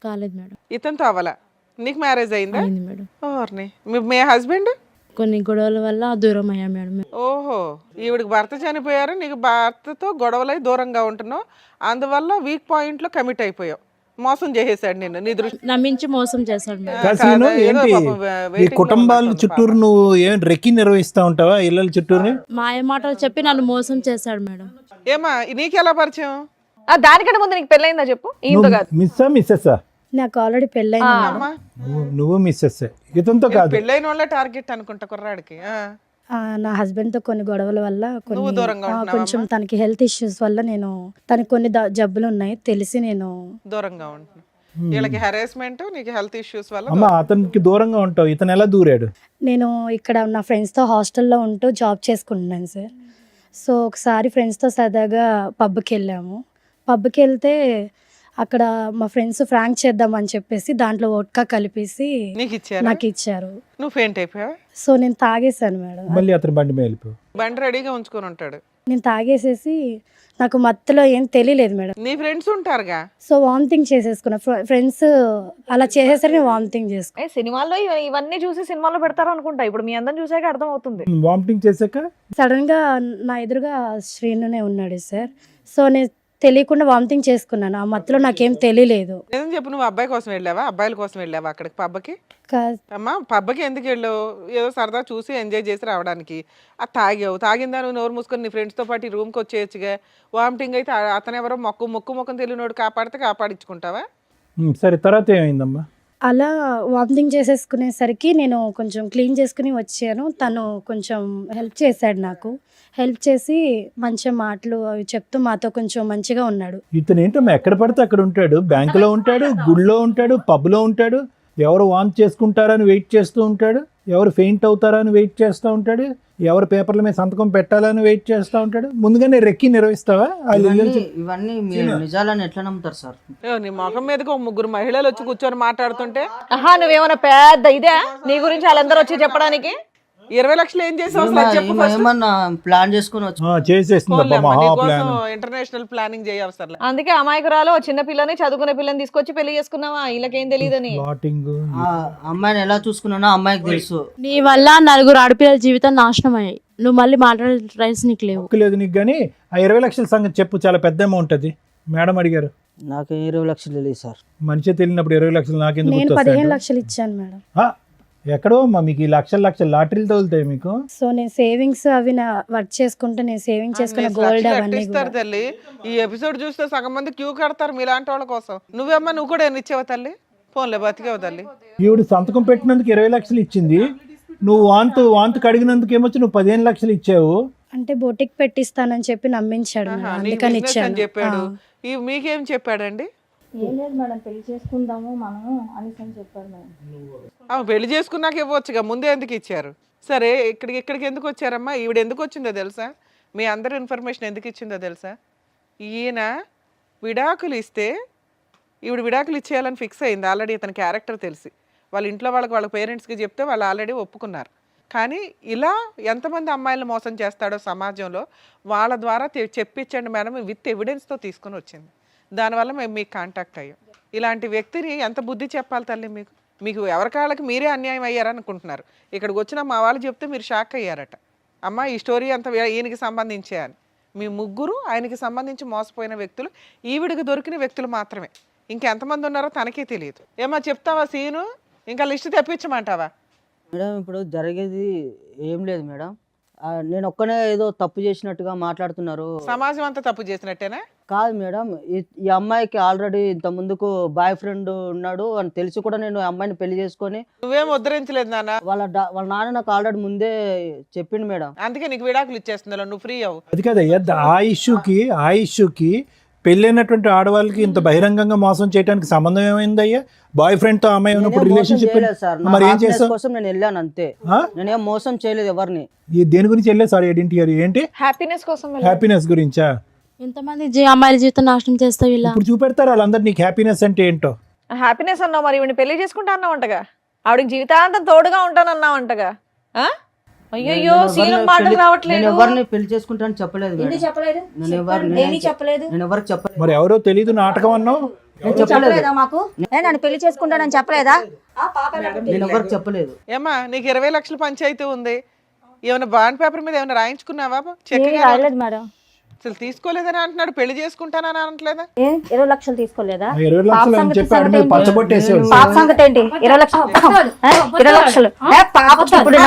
కాలేదు మేడం. ఇతనితో అవ్వాలా? నీకు మ్యారేజ్ అయిందా? అయింది మేడం. ఓర్ని. మీ హస్బెండ్? కొన్ని గొడవల వల్ల దూరం అయ్యా మేడం. ఓహో, ఈవిడికి భర్త చనిపోయారు, నీకు భర్తతో గొడవలై దూరంగా ఉంటున్నావు, అందువల్ల వీక్ పాయింట్ లో కమిట్ అయిపోయావు. మోసం చేసేసాడు నిన్ను, నీ దృష్టి. నమ్మించి మోసం చేశాడు మేడం. కాసీను ఏదో ఏంటి పాపం ఈ waiting లో కుటుంబాల ఉన్నట్టుంది చుట్టూరు పాపం. నువ్వు ఏం రెక్కి నిర్వహిస్తా ఉంటావా ఇళ్ళ చుట్టూరు? మాయ మాటలు చెప్పి నన్ను మోసం చేశాడు మేడం. ఏమా నీకెలా పరిచయం? దానికంటే ముందు నీకు పెళ్ళయిందా చెప్పు. ఈయనతో కాదు. మిస్సా మిస్సెస్సా? నాకు ఆల్రెడీ పెళ్ళైంది మేడం. అమ్మా, నువ్వు మిస్సెస్, ఇతనితో కాదు. పెళ్ళైన వాళ్ళ టార్గెట్ అనుకుంటా కుర్రాడికి. నా హస్బెండ్తో కొన్ని గొడవల వల్ల నువ్వు దూరంగా ఉంటున్నావా కొంచెం తనకి హెల్త్ ఇష్యూస్ వల్ల నేను తనకి కొన్ని జబ్బులు ఉన్నాయి తెలిసి నేను దూరంగా ఉంటున్నా. వీళ్ళకి హెరాస్మెంట్, నీకు హెల్త్ ఇష్యూస్ వల్ల అమ్మా అతనికి దూరంగా ఉంటావు, ఇతను ఎలా దూరాడు? నేను ఇక్కడ నా ఫ్రెండ్స్తో హాస్టల్లో ఉంటూ జాబ్ చేసుకుంటున్నాను సార్. సో ఒకసారి ఫ్రెండ్స్తో సరదాగా పబ్కి వెళ్ళాము. పబ్కి వెళ్తే అక్కడ మా ఫ్రెండ్స్ ఫ్రాంక్ చేద్దామని చెప్పేసి దాంట్లో వోడ్కా కలిపేసి నీకు ఇచ్చారా? నాకు ఇచ్చారు. నువ్వు ఫెయింట్ అయిపోయావా? సో నేను తాగేశాను మేడం. మళ్ళీ అతని బండి మీద వెళ్ళిపో. బండి రెడీగా ఉంచుకొని ఉంటాడు. నేను తాగేసేసి నాకు మత్తులో ఏం తెలియలేదు మేడం. నీ ఫ్రెండ్స్ ఉంటారుగా. So vomiting చేసేసుకున్నా. ఫ్రెండ్స్ అలా చేసేసరికి నేను వామిటింగ్ చేసుకున్నా. సినిమాల్లో ఇవన్నీ చూసి సినిమాలో పెడతారు అనుకుంటా. ఇప్పుడు మీ అందరం చూసాక అర్థం అవుతుంది. వామిటింగ్ చేశాక సడన్ గా నా ఎదురుగా శ్రీనునే ఉన్నాడు సార్. సో నేను తెలియకుండా వామిటింగ్ చేసుకున్నాను. ఆ మత్తులో నాకేం తెలియలేదు. నిజం చెప్పు, నువ్వు అబ్బాయి కోసం వెళ్ళావా, అబ్బాయిల కోసం వెళ్ళావా అక్కడికి పబ్బకి? కా- అమ్మా పబ్బకి ఎందుకు వెళ్ళావు? ఏదో సరదా చూసి ఎంజాయ్ చేసి రావడానికి. అది తాగావు, తాగిందా నువ్వు నోరు మూసుకొని నీ ఫ్రెండ్స్తో పాటు ఈ రూమ్కి వచ్చేయచ్చుగా. వామిటింగ్ అయితే అతను ఎవరో ముక్కు ముఖం తెలియనోడు కాపాడితే కాపాడించుకుంటావా? సరే, తర్వాత ఏమైందమ్మా? అలా వామిటింగ్ చేసేసుకునేసరికి నేను కొంచెం క్లీన్ చేసుకుని వచ్చాను. తను కొంచెం హెల్ప్ చేశాడు నాకు. హెల్ప్ చేసి మంచి మాటలు అవి చెప్తూ మాతో కొంచెం మంచిగా ఉన్నాడు. ఇతను ఏంటమ్మా ఎక్కడ పడితే అక్కడ ఉంటాడు, బ్యాంకులో ఉంటాడు, గుడిలో ఉంటాడు, పబ్లో ఉంటాడు, ఎవరు వాంట్ చేసుకుంటారని వెయిట్ చేస్తూ ఉంటాడు, ఎవరు ఫెయింట్ అవుతారని వెయిట్ చేస్తూ ఉంటాడు, ఎవరు పేపర్ల మీద సంతకం పెట్టాలని వెయిట్ చేస్తూ ఉంటాడు. ముందుగానే రెక్కి నిర్వహిస్తావా? ఇవన్నీ మీరు నిజాలని ఎట్లా నమ్ముతారు సార్? నీ ముఖం మీదకి ఒక ముగ్గురు మహిళలు వచ్చి కూర్చొని మాట్లాడుతుంటే నువ్వేమన్నా పెద్ద ఇదే నీ గురించి వాళ్ళందరూ వచ్చి చెప్పడానికి? 20 లక్షలు ఏం చేసావు అసలు చెప్పు first. ఏమన్నా ప్లాన్ చేసుకుని వచ్చి చేసేస్తుందమ్మా మహా ప్లాన్. International planning చేయవసరం. అందుకే అమాయకురాలు ఓ చిన్న పిల్లని చదువుకునే పిల్లని తీసుకొచ్చి పెళ్లి చేసుకున్నావా? వీళ్ళకేం తెలియదని. ప్లాటింగ్. ఆ అమ్మాయిని ఎలా చూసుకున్నానో అమ్మాయికి తెలుసు. నీ వల్ల నలుగురు ఆడపిల్లల జీవితం నాశనం అయ్యాయి. నువ్వు మళ్ళీ మాట్లాడే రైట్స్ నీకు లేవు. లేదు నీకు, కానీ ఆ 20 లక్షల సంగతి చెప్పు, చాలా పెద్ద అమౌంట్ అది. మేడం అడిగారు. నాకు 20 లక్షలు తెలియదు సార్. మనిషి తెలియనప్పుడు 20 లక్షలు నాకెందుకు నేను గుర్తొస్తాయి? 15 లక్షలు ఇచ్చాను మేడం. ఎక్కడో అమ్మా మీకు ఈ లక్షల లాటరీలు తగులుతాయి మీకు. సో నేను సేవింగ్స్ అవి నా వర్క్ చేసుకుంటే నేను సేవింగ్ చేసుకున్న గోల్డ్ అవన్నీ ఇస్తారు తల్లి. ఈ ఎపిసోడ్ చూస్తే సగం మంది క్యూ కడతారు మీలాంటి వాళ్ళ కోసం. నువ్వు కూడా ఎన్ని ఇచ్చావు తల్లి? ఫోన్లే బతికేవు తల్లి. ఈవిడ సంతకం పెట్టినందుకు 20 లక్షలు ఇచ్చింది. నువ్వు వాంతు కడిగినందుకు ఏమొచ్చి నువ్వు 15 లక్షలు ఇచ్చావు. అంటే బొటిక్ పెట్టిస్తానని చెప్పి నమ్మించాడు మేడం. నీకు అందుకని business అని ఇచ్చాను. చెప్పాడు. మీకేం చెప్పాడండి? ఏం లేదు మేడం, పెళ్లి చేసుకుందాము మనము అనేసి అని చెప్పాడు మేడం. పెళ్లి చేసుకున్నాక ఇవ్వచ్చుగా, ముందే ఎందుకు ఇచ్చారు? సరే, ఇక్కడికి ఎందుకు వచ్చారమ్మా? ఈవిడ ఎందుకు వచ్చిందో తెలుసా? మీ అందరి ఇన్ఫర్మేషన్ ఎందుకు ఇచ్చిందో తెలుసా? ఈయన విడాకులు ఇస్తే ఈవిడ విడాకులు ఇచ్చేయాలని ఫిక్స్ అయింది ఆల్రెడీ. ఇతని క్యారెక్టర్ తెలిసి వాళ్ళ ఇంట్లో వాళ్ళ పేరెంట్స్కి చెప్తే వాళ్ళు ఆల్రెడీ ఒప్పుకున్నారు. కానీ ఇలా ఎంతమంది అమ్మాయిలను మోసం చేస్తాడో సమాజంలో వాళ్ళ ద్వారా చెప్పించండి మేడం విత్ ఎవిడెన్స్తో తీసుకొని వచ్చింది. దానివల్ల మేము మీకు కాంటాక్ట్ అయ్యాం. ఇలాంటి వ్యక్తిని ఎంత బుద్ధి చెప్పాలి తల్లి మీకు? మీకు ఎవరికాళ్ళకి మీరే అన్యాయం అయ్యారనుకుంటున్నారు. ఇక్కడికి వచ్చిన మా వాళ్ళు చెప్తే మీరు షాక్ అయ్యారట. అమ్మ ఈ స్టోరీ అంతా ఈయనకి సంబంధించే అని. మీ ముగ్గురు ఆయనకి సంబంధించి మోసపోయిన వ్యక్తులు, ఈవిడికి దొరికిన వ్యక్తులు మాత్రమే. ఇంకెంతమంది ఉన్నారో తనకే తెలియదు. ఏమా చెప్తావా సీను? ఇంకా లిస్ట్ తెప్పించమంటావా? మేడం ఇప్పుడు జరిగేది ఏం లేదు మేడం. నేను ఒక్కనే ఏదో తప్పు చేసినట్టుగా మాట్లాడుతున్నారు. సమాజం అంతా తప్పు చేసినట్టేనా? కాదు మేడం, ఈ అమ్మాయికి ఆల్రెడీ ఇంత ముందుకు బాయ్ ఫ్రెండ్ ఉన్నాడు అని తెలిసి కూడా నేను ఆ అమ్మాయిని పెళ్లి చేసుకొని. నువ్వేం ఉద్ధరించలేదు నాన్న. వాళ్ళ నాన్న నాకు ఆల్రెడీ ముందే చెప్పిండు మేడం. అందుకే నీకు విడాకులు ఇచ్చేస్తుందా, నువ్వు ఫ్రీ అవ్వు. అది కదయ్యా, ఆ ఇష్యూకి పెళ్ళైనటువంటి ఆడవాళ్ళకి ఇంత బహిరంగంగా మోసం చేయడానికి సంబంధం ఏమైందయ్యా? బాయ్ ఫ్రెండ్ తో అమ్మాయి ఉన్నప్పుడు రిలేషన్షిప్ మరి ఏం చేస్తావు? కోసం నేను వెళ్ళాను అంతే. నేనేం మోసం చేయలేదు ఎవరిని. దేని గురించి వెళ్ళే? సారీ ఐడెంటిటీ ఏంటి? హ్యాపీనెస్ కోసం హ్యాపీనెస్ గురించా? ఎంతమంది అమ్మాయిల జీవితం నాశనం చేస్తావు ఇలా? ఇప్పుడు చూపెడతారు వాళ్ళందరూ నీకు హ్యాపీనెస్ అంటే ఏంటో. హ్యాపీనెస్ అన్నావు, మరి ఈవిని పెళ్లి చేసుకుంటా అన్నావంటగా, ఆవిడకి జీవితాంతం తోడుగా ఉంటానన్నావంటగా. అయ్యో సీను మాటలు రావట్లేదు. నేను ఎవరిని పెళ్లి చేసుకుంటాను చెప్పలేదు మేడం. నేను చెప్పలేదు. నేను ఎవరికి చెప్పలేదు. మరి ఎవరో తెలీదు నాటకం అన్నావు. చెప్పలేదా మాకు? నన్ను పెళ్లి చేసుకుంటానని చెప్పలేదా? నేను ఎవరికి చెప్పలేదు. ఏమ్మా నీకు 20 లక్షల పంచాయతీ ఉంది, ఏమైనా బాండ్ పేపర్ మీద ఏమైనా రాయించుకున్నావా? చెక్ రాయలేదు మేడం. అసలు తీసుకోలేదని అంటున్నాడు, పెళ్లి చేసుకుంటానని అనట్లేదా? 20 లక్షలు తీసుకోలేదా? 20 లక్షలు అని చెప్పాడు, మీరు పచ్చబొట్టేసాడు. పాప సంగతి ఏంటి? 20 లక్షలు 20 లక్షలు పాప. ఇప్పుడు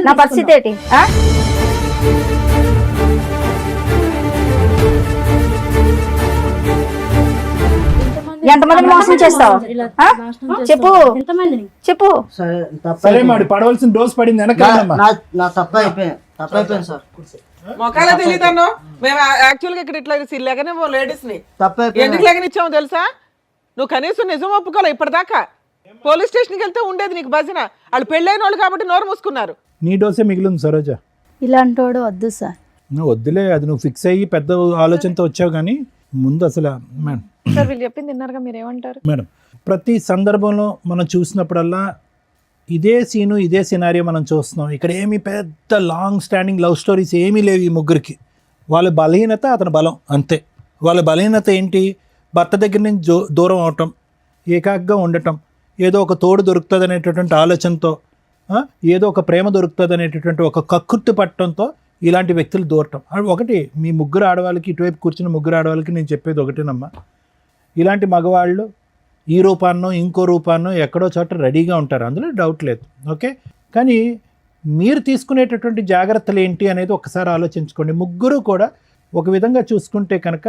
నా పరిస్థితి ఏంటి? ఎంతమందిని మోసం చేస్తావు? చెప్పు. సరే మరి పడవలసిన డోస్ పడింది వెనకాలమ్మా. నా తప్పు అయిపోయింది సార్. మొక్కలా తెలియదన్నో. మేము యాక్చువల్గా ఇక్కడ ఇట్లా లేకనే లేడీస్ ని ఎందుకు లేకనిచ్చాము తెలుసా? నువ్వు కనీసం నిజం ఒప్పుకోలే ఇప్పటిదాకా. పోలీస్ స్టేషన్కి వెళ్తే ఉండేది నీకు భజన. వాళ్ళు పెళ్ళైన వాళ్ళు కాబట్టి నోరు మూసుకున్నారు. నీ డోసే మిగిలింది సరోజ. ఇలాంటి వాడు వద్దు సార్. నువ్వు వద్దులే, అది నువ్వు ఫిక్స్ అయ్యి పెద్ద ఆలోచనతో వచ్చావు. కానీ ముందు అసలు మేడం సార్ వీళ్ళు చెప్పింది విన్నారుగా, మీరేమంటారు? మేడం ప్రతి సందర్భంలో మనం చూసినప్పుడల్లా ఇదే సీను, ఇదే సినారియో మనం చూస్తున్నాం. ఇక్కడ ఏమి పెద్ద లాంగ్ స్టాండింగ్ లవ్ స్టోరీస్ ఏమీ లేవు ఈ ముగ్గురికి. వాళ్ళ బలహీనత అతని బలం అంతే. వాళ్ళ బలహీనత ఏంటి? భర్త దగ్గర నుంచి దూరం అవటం, ఏకాగ్గా ఉండటం, ఏదో ఒక తోడు దొరుకుతుంది అనేటటువంటి ఆలోచనతో, ఏదో ఒక ప్రేమ దొరుకుతుంది అనేటటువంటి ఒక కక్కుర్తి పట్టడంతో ఇలాంటి వ్యక్తులు దూరటం. ఒకటి మీ ముగ్గురు ఆడవాళ్ళకి, ఇటువైపు కూర్చున్న ముగ్గురు ఆడవాళ్ళకి నేను చెప్పేది ఒకటేనమ్మా, ఇలాంటి మగవాళ్ళు ఈ రూపాన్నో ఇంకో రూపాన్నో ఎక్కడో చోట రెడీగా ఉంటారు, అందులో డౌట్ లేదు. ఓకే, కానీ మీరు తీసుకునేటటువంటి జాగ్రత్తలు ఏంటి అనేది ఒకసారి ఆలోచించుకోండి. ముగ్గురు కూడా ఒక విధంగా చూసుకుంటే కనుక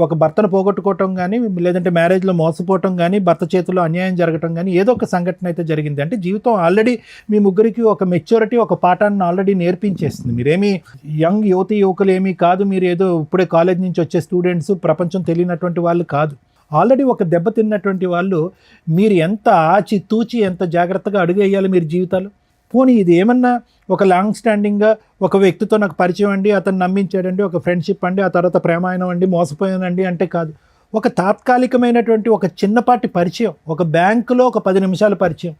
ఒక భర్తను పోగొట్టుకోవటం కానీ, లేదంటే మ్యారేజ్లో మోసపోవటం కానీ, భర్త చేతిలో అన్యాయం జరగటం కానీ ఏదో ఒక సంఘటన అయితే జరిగింది. అంటే జీవితం ఆల్రెడీ మీ ముగ్గురికి ఒక మెచ్యూరిటీ, ఒక పాఠాన్ని ఆల్రెడీ నేర్పించేస్తుంది. మీరేమీ యంగ్ యువకులు ఏమీ కాదు, మీరు ఏదో ఇప్పుడే కాలేజ్ నుంచి వచ్చే స్టూడెంట్స్, ప్రపంచం తెలియనటువంటి వాళ్ళు కాదు. ఆల్రెడీ ఒక దెబ్బ తిన్నటువంటి వాళ్ళు. మీరు ఎంత ఆచి తూచి ఎంత జాగ్రత్తగా అడుగేయాలి మీరు జీవితాలు. పోనీ ఇది ఏమన్నా ఒక లాంగ్ స్టాండింగ్గా ఒక వ్యక్తితో నాకు పరిచయం అండి, అతను నమ్మించాడండి, ఒక ఫ్రెండ్షిప్ అండి, ఆ తర్వాత ప్రేమాయణం అండి, మోసపోయానండి అంటే కాదు. ఒక తాత్కాలికమైనటువంటి ఒక చిన్నపాటి పరిచయం, ఒక బ్యాంకులో ఒక 10 నిమిషాల పరిచయం,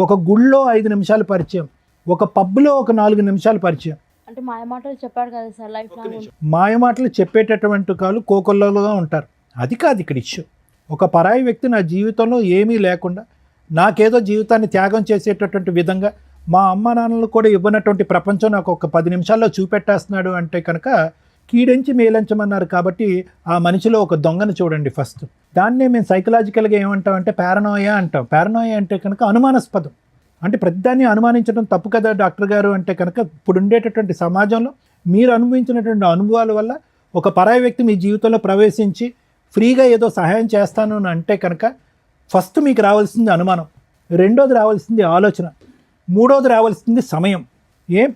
ఒక గుళ్ళో 5 నిమిషాల పరిచయం, ఒక పబ్లో ఒక 4 నిమిషాల పరిచయం. అంటే మాయమాటలు చెప్పాడు కదా సార్, లైఫ్ లాంగ్ మాయమాటలు చెప్పేటటువంటి వాళ్ళు కోకొల్లలుగా ఉంటారు. అది కాదు ఇక్కడ ఇష్యూ. ఒక పరాయి వ్యక్తి నా జీవితంలో ఏమీ లేకుండా నాకేదో జీవితాన్ని త్యాగం చేసేటటువంటి విధంగా, మా అమ్మ నాన్నలు కూడా ఇవ్వనటువంటి ప్రపంచం నాకు ఒక 10 నిమిషాల్లో చూపెట్టేస్తున్నాడు అంటే కనుక కీడెంచి మేలంచమన్నారు. కాబట్టి ఆ మనిషిలో ఒక దొంగను చూడండి ఫస్ట్. దాన్నే మేము సైకలాజికల్గా ఏమంటామంటే పారనోయా అంటాం. పారనోయా అంటే కనుక అనుమానాస్పదం. అంటే ప్రతిదాన్ని అనుమానించడం తప్పు కదా డాక్టర్ గారు అంటే కనుక, ఇప్పుడు ఉండేటటువంటి సమాజంలో మీరు అనుభవించినటువంటి అనుభవాల వల్ల ఒక పరాయి వ్యక్తి మీ జీవితంలో ప్రవేశించి ఫ్రీగా ఏదో సహాయం చేస్తాను అని అంటే కనుక ఫస్ట్ మీకు రావాల్సింది అనుమానం, రెండోది రావాల్సింది ఆలోచన, మూడోది రావాల్సింది సమయం.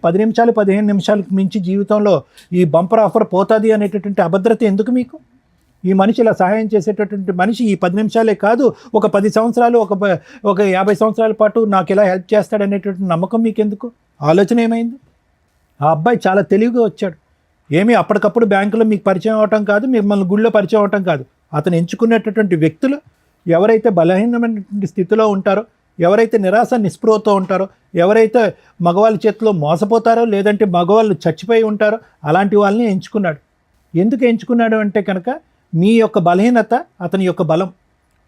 10 నిమిషాలు 15 నిమిషాలకు మించి జీవితంలో ఈ బంపర్ ఆఫర్ పోతుంది అనేటటువంటి అభద్రత ఎందుకు మీకు? ఈ మనిషి ఇలా సహాయం చేసేటటువంటి మనిషి ఈ 10 నిమిషాలే కాదు, ఒక 10 సంవత్సరాలు, ఒక 50 సంవత్సరాల పాటు నాకు ఇలా హెల్ప్ చేస్తాడనేటటువంటి నమ్మకం మీకు ఎందుకు? ఆలోచన ఏమైంది? ఆ అబ్బాయి చాలా తెలివిగా వచ్చాడు. ఏమీ అప్పటికప్పుడు బ్యాంకులో మీకు పరిచయం అవటం కాదు, మిమ్మల్ని గుళ్ళో పరిచయం అవటం కాదు. అతను ఎంచుకునేటటువంటి వ్యక్తులు ఎవరైతే బలహీనమైనటువంటి స్థితిలో ఉంటారో ఎవరైతే నిరాశ నిస్పృహతో ఉంటారో, ఎవరైతే మగవాళ్ళ చేతిలో మోసపోతారో, లేదంటే మగవాళ్ళు చచ్చిపోయి ఉంటారో అలాంటి వాళ్ళని ఎంచుకున్నాడు. ఎందుకు ఎంచుకున్నాడు అంటే కనుక మీ యొక్క బలహీనత అతని యొక్క బలం.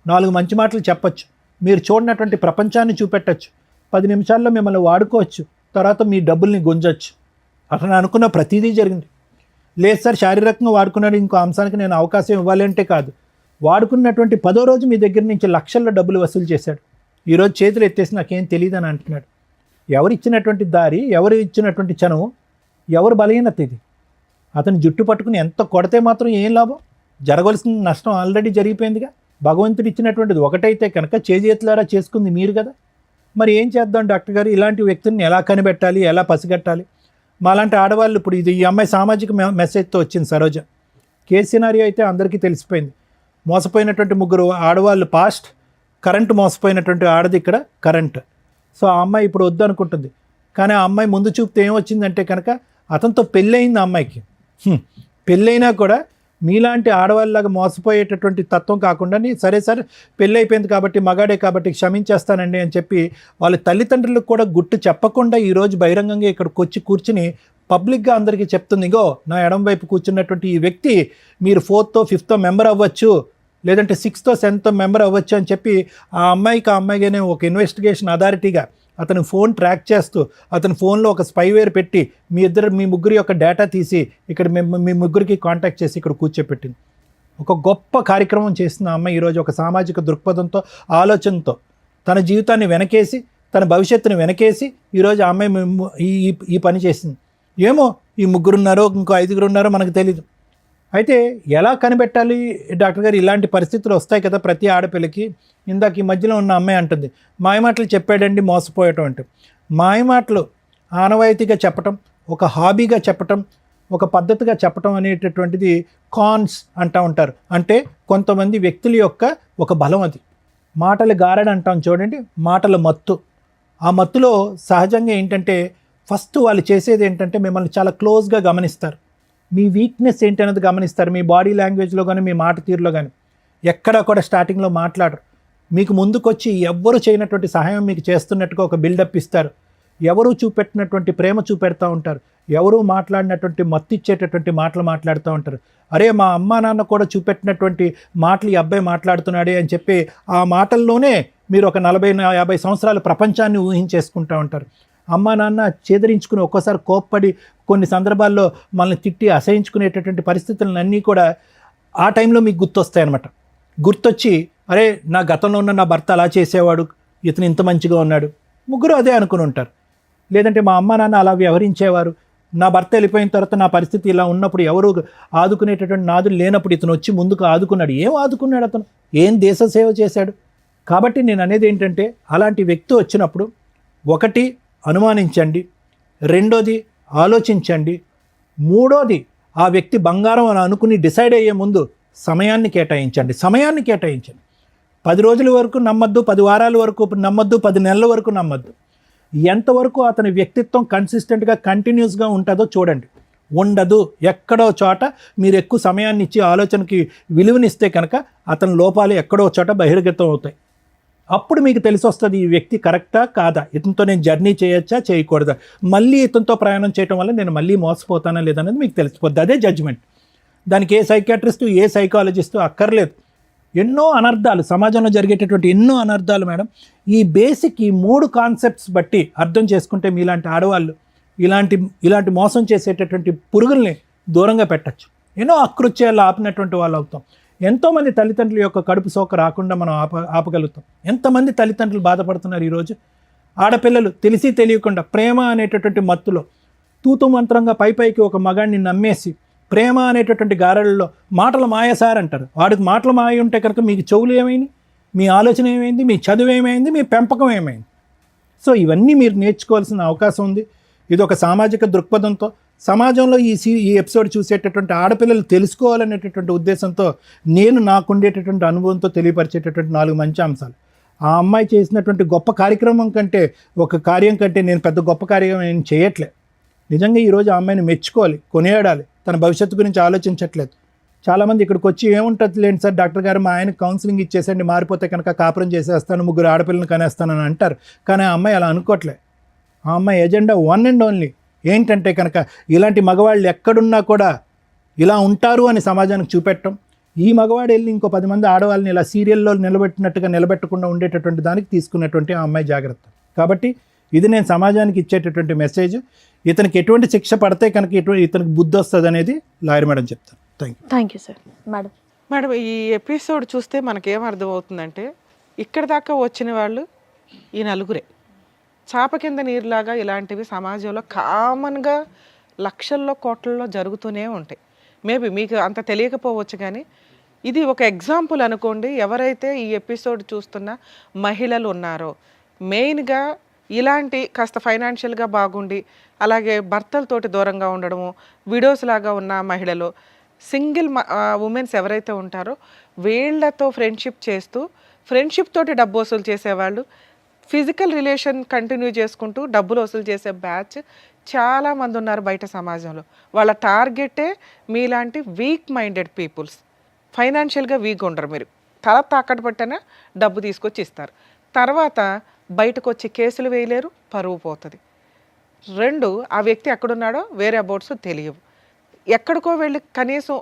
4 మంచి మాటలు చెప్పచ్చు, మీరు చూడనటువంటి ప్రపంచాన్ని చూపెట్టచ్చు, 10 నిమిషాల్లో మిమ్మల్ని వాడుకోవచ్చు, తర్వాత మీ డబ్బుల్ని గుంజచ్చు. అతను అనుకున్న ప్రతిదీ జరిగింది. లేదు సార్ శారీరకంగా వాడుకున్నాడు, ఇంకో అంశానికి నేను అవకాశం ఇవ్వాలి అంటే కాదు. వాడుకున్నటువంటి 10వ రోజు మీ దగ్గర నుంచి లక్షల్లో డబ్బులు వసూలు చేశాడు. ఈరోజు చేతులు ఎత్తేసి నాకేం తెలియదు అని అంటున్నాడు. ఎవరు ఇచ్చినటువంటి దారి, ఎవరు ఇచ్చినటువంటి చనువు, ఎవరు బలహీనత ఇది? అతను జుట్టు పట్టుకుని ఎంత కొడితే మాత్రం ఏం లాభం? జరగవలసిన నష్టం ఆల్రెడీ జరిగిపోయిందిగా. భగవంతుడు ఇచ్చినటువంటిది ఒకటైతే కనుక చేతులారా చేసుకుంది మీరు కదా. మరి ఏం చేద్దాం డాక్టర్ గారు, ఇలాంటి వ్యక్తిని ఎలా కనిపెట్టాలి, ఎలా పసిగట్టాలి? మాలాంటి ఆడవాళ్ళు ఇప్పుడు ఈ అమ్మాయి సామాజిక మెసేజ్తో వచ్చింది సరోజ. కేసు సినారియో అయితే అందరికీ తెలిసిపోయింది. మోసపోయినటువంటి 3 ఆడవాళ్ళు పాస్ట్, కరెంట్ మోసపోయినటువంటి ఆడది ఇక్కడ కరెంట్. సో ఆ అమ్మాయి ఇప్పుడు వద్దు అనుకుంటుంది. కానీ ఆ అమ్మాయి ముందు చూపుతో ఏమొచ్చిందంటే కనుక అతనితో పెళ్ళయింది. ఆ అమ్మాయికి పెళ్ళైనా కూడా మీలాంటి ఆడవాళ్ళలాగా మోసపోయేటటువంటి తత్వం కాకుండా సరే సరే పెళ్ళి అయిపోయింది కాబట్టి మగాడే కాబట్టి క్షమించేస్తానండి అని చెప్పి వాళ్ళ తల్లిదండ్రులకు కూడా గుట్టు చెప్పకుండా ఈరోజు బహిరంగంగా ఇక్కడికి వచ్చి కూర్చుని పబ్లిక్గా అందరికీ చెప్తుంది, ఇగో నా ఎడం వైపు కూర్చున్నటువంటి ఈ వ్యక్తి మీరు 4th 5th మెంబర్ అవ్వచ్చు, లేదంటే 6th 7th మెంబర్ అవ్వచ్చు అని చెప్పి ఆ అమ్మాయిగానే ఒక ఇన్వెస్టిగేషన్ అథారిటీగా అతను ఫోన్ ట్రాక్ చేస్తూ అతని ఫోన్లో ఒక స్పైవేర్ పెట్టి మీ ముగ్గురి యొక్క డేటా తీసి ఇక్కడ మీ ముగ్గురికి కాంటాక్ట్ చేసి ఇక్కడ కూర్చోపెట్టింది. ఒక గొప్ప కార్యక్రమం చేసిన అమ్మాయి ఈరోజు ఒక సామాజిక దృక్పథంతో, ఆలోచనతో తన జీవితాన్ని వెనకేసి, తన భవిష్యత్తుని వెనకేసి ఈరోజు ఆ అమ్మాయి ఈ పని చేసింది. ఏమో ఈ 3 ఉన్నారో ఇంకో 5 ఉన్నారో మనకు తెలీదు. అయితే ఎలా కనిపెట్టాలి డాక్టర్ గారు? ఇలాంటి పరిస్థితులు వస్తాయి కదా ప్రతి ఆడపిల్లకి. ఇందాక ఈ మధ్యలో ఉన్న అమ్మాయి అంటుంది, మాయమాటలు చెప్పాడండి మోసపోయటం అంటే. మాయమాటలు ఆనవాయితీగా చెప్పటం, ఒక హాబీగా చెప్పటం, ఒక పద్ధతిగా చెప్పటం అనేటటువంటిది కాన్స్ అంటూ ఉంటారు. అంటే కొంతమంది వ్యక్తుల యొక్క ఒక బలం అది. మాటలు గారడి అంటాం చూడండి, మాటల మత్తు. ఆ మత్తులో సహజంగా ఏంటంటే ఫస్ట్ వాళ్ళు చేసేది ఏంటంటే మిమ్మల్ని చాలా క్లోజ్గా గమనిస్తారు. మీ వీక్నెస్ ఏంటి అనేది గమనిస్తారు. మీ బాడీ లాంగ్వేజ్లో కానీ మీ మాట తీరులో కానీ ఎక్కడా కూడా స్టార్టింగ్లో మాట్లాడరు. మీకు ముందుకొచ్చి ఎవ్వరు చేయనటువంటి సహాయం మీకు చేస్తున్నట్టుగా ఒక బిల్డప్ ఇస్తారు. ఎవరు చూపెట్టినటువంటి ప్రేమ చూపెడతా ఉంటారు. ఎవరు మాట్లాడినటువంటి మత్తు ఇచ్చేటటువంటి మాటలు మాట్లాడుతూ ఉంటారు. అరే మా అమ్మా నాన్న కూడా చూపెట్టినటువంటి మాటలు ఈ అబ్బాయి మాట్లాడుతున్నాడే అని చెప్పి ఆ మాటల్లోనే మీరు ఒక 40-50 సంవత్సరాల ప్రపంచాన్ని ఊహించేసుకుంటూ ఉంటారు. అమ్మా నాన్న చేదరించుకుని ఒక్కోసారి కోప్పడి కొన్ని సందర్భాల్లో మనల్ని తిట్టి అసహించుకునేటటువంటి పరిస్థితులన్నీ కూడా ఆ టైంలో మీకు గుర్తొస్తాయన్నమాట. గుర్తొచ్చి అరే నా గతంలో ఉన్న నా భర్త అలా చేసేవాడు, ఇతను ఇంత మంచిగా ఉన్నాడు, ముగ్గురు అదే అనుకుని ఉంటారు. లేదంటే మా అమ్మ నాన్న అలా వ్యవహరించేవారు, నా భర్త వెళ్ళిపోయిన తర్వాత నా పరిస్థితి ఇలా ఉన్నప్పుడు ఎవరు ఆదుకునేటటువంటి నాదులు లేనప్పుడు ఇతను వచ్చి ముందుకు ఆదుకున్నాడు. ఏం ఆదుకున్నాడు అతను? ఏం దేశ సేవ చేశాడు? కాబట్టి నేను అనేది ఏంటంటే అలాంటి వ్యక్తి వచ్చినప్పుడు ఒకటి అనుమానించండి, రెండోది ఆలోచించండి, మూడోది ఆ వ్యక్తి బంగారం అని అనుకుని డిసైడ్ అయ్యే ముందు సమయాన్ని కేటాయించండి. 10 రోజుల వరకు నమ్మద్దు, 10 వారాల వరకు నమ్మద్దు, 10 నెలల వరకు నమ్మద్దు. ఎంతవరకు అతని వ్యక్తిత్వం కన్సిస్టెంట్గా కంటిన్యూస్గా ఉంటుందో చూడండి. ఉండదు, ఎక్కడో చోట మీరు ఎక్కువ సమయాన్ని ఇచ్చి ఆలోచనకి విలువనిస్తే కనుక అతని లోపాలు ఎక్కడో చోట బహిర్గతం అవుతాయి. అప్పుడు మీకు తెలిసి వస్తుంది ఈ వ్యక్తి కరెక్టా కాదా, ఇతనితో నేను జర్నీ చేయొచ్చా చేయకూడదా, మళ్ళీ ఇతనితో ప్రయాణం చేయడం వల్ల నేను మళ్ళీ మోసపోతానా లేదనేది మీకు తెలిసిపోద్ది. అదే జడ్జిమెంట్. దానికి ఏ సైకియాట్రిస్టు ఏ సైకాలజిస్టు అక్కర్లేదు. ఎన్నో అనర్థాలు సమాజంలో జరిగేటటువంటి ఎన్నో అనర్థాలు మేడం ఈ బేసిక్ ఈ 3 కాన్సెప్ట్స్ బట్టి అర్థం చేసుకుంటే మీలాంటి ఆడవాళ్ళు ఇలాంటి మోసం చేసేటటువంటి పురుగుల్ని దూరంగా పెట్టచ్చు. ఎన్నో అకృత్యాలు ఆపినటువంటి వాళ్ళు అవుతాం. ఎంతోమంది తల్లిదండ్రుల యొక్క కడుపు సోక రాకుండా మనం ఆపగలుగుతాం. ఎంతమంది తల్లిదండ్రులు బాధపడుతున్నారు ఈరోజు. ఆడపిల్లలు తెలిసి తెలియకుండా ప్రేమ అనేటటువంటి మత్తులో తూతు మంత్రంగా పైకి ఒక మగాడిని నమ్మేసి ప్రేమ అనేటటువంటి గారలలో మాటలు మాయసార్ అంటారు. వాడికి మాటలు మాయ ఉంటే కనుక మీకు చెవులు ఏమైంది, మీ ఆలోచన ఏమైంది, మీ చదువు ఏమైంది, మీ పెంపకం ఏమైంది. సో ఇవన్నీ మీరు నేర్చుకోవాల్సిన అవకాశం ఉంది. ఇది ఒక సామాజిక దృక్పథంతో సమాజంలో ఈ ఎపిసోడ్ చూసేటటువంటి ఆడపిల్లలు తెలుసుకోవాలనేటటువంటి ఉద్దేశంతో నేను నాకుండేటటువంటి అనుభవంతో తెలియపరిచేటటువంటి 4 మంచి అంశాలు. ఆ అమ్మాయి చేసినటువంటి గొప్ప కార్యక్రమం కంటే ఒక కార్యం కంటే నేను పెద్ద గొప్ప కార్యం ఏం చేయట్లే. నిజంగా ఈరోజు ఆ అమ్మాయిని మెచ్చుకోవాలి, కొనియాడాలి. తన భవిష్యత్తు గురించి ఆలోచించట్లేదు. చాలామంది ఇక్కడికి వచ్చి ఏముంటుంది లేండి సార్ డాక్టర్ గారు మా ఆయన కౌన్సిలింగ్ ఇచ్చేసండి మారిపోతే కనుక కాపురం చేసేస్తాను 3 ఆడపిల్లని కనేస్తానని అంటారు. కానీ ఆ అమ్మాయి అలా అనుకోవట్లే. ఆ అమ్మాయి ఎజెండా వన్ అండ్ ఓన్లీ ఏంటంటే కనుక ఇలాంటి మగవాళ్ళు ఎక్కడున్నా కూడా ఇలా ఉంటారు అని సమాజానికి చూపెట్టడం. ఈ మగవాడు వెళ్ళి ఇంకో 10 మంది ఆడవాళ్ళని ఇలా సీరియల్లో నిలబెట్టినట్టుగా నిలబెట్టకుండా ఉండేటటువంటి దానికి తీసుకున్నటువంటి ఆ అమ్మాయి జాగ్రత్త. కాబట్టి ఇది నేను సమాజానికి ఇచ్చేటటువంటి మెసేజ్. ఇతనికి ఎటువంటి శిక్ష పడితే కనుక ఇతనికి బుద్ధి వస్తుంది అనేది లాయర్ మేడం చెప్తాను. Thank you sir. Madam madam ఈ ఎపిసోడ్ చూస్తే మనకేం అర్థమవుతుందంటే ఇక్కడ దాకా వచ్చిన వాళ్ళు ఈ నలుగురే. చాప కింద నీరులాగా ఇలాంటివి సమాజంలో కామన్గా లక్షల్లో కోట్లలో జరుగుతూనే ఉంటాయి. మేబీ మీకు అంత తెలియకపోవచ్చు, కానీ ఇది ఒక ఎగ్జాంపుల్ అనుకోండి. ఎవరైతే ఈ ఎపిసోడ్ చూస్తున్న మహిళలు ఉన్నారో మెయిన్గా ఇలాంటి కాస్త ఫైనాన్షియల్గా బాగుండి అలాగే భర్తలతోటి దూరంగా ఉండడము, విడోస్ లాగా ఉన్న మహిళలు, సింగిల్ ఉమెన్స్ ఎవరైతే ఉంటారో వీళ్ళతో ఫ్రెండ్షిప్ చేస్తూ ఫ్రెండ్షిప్ తోటి డబ్బు వసూలు చేసేవాళ్ళు, ఫిజికల్ రిలేషన్ కంటిన్యూ చేసుకుంటూ డబ్బులు వసూలు చేసే బ్యాచ్ చాలామంది ఉన్నారు బయట సమాజంలో. వాళ్ళ టార్గెటే మీలాంటి వీక్ మైండెడ్ పీపుల్స్. ఫైనాన్షియల్గా వీక్ ఉండరు, మీరు తల తాకట్టు పెట్టినా డబ్బు తీసుకొచ్చి ఇస్తారు. తర్వాత బయటకు వచ్చి కేసులు వేయలేరు, పరువు పోతుంది. 2, ఆ వ్యక్తి ఎక్కడున్నాడో వేరే అబౌట్స్ తెలియవు. ఎక్కడికో వెళ్ళి కనీసం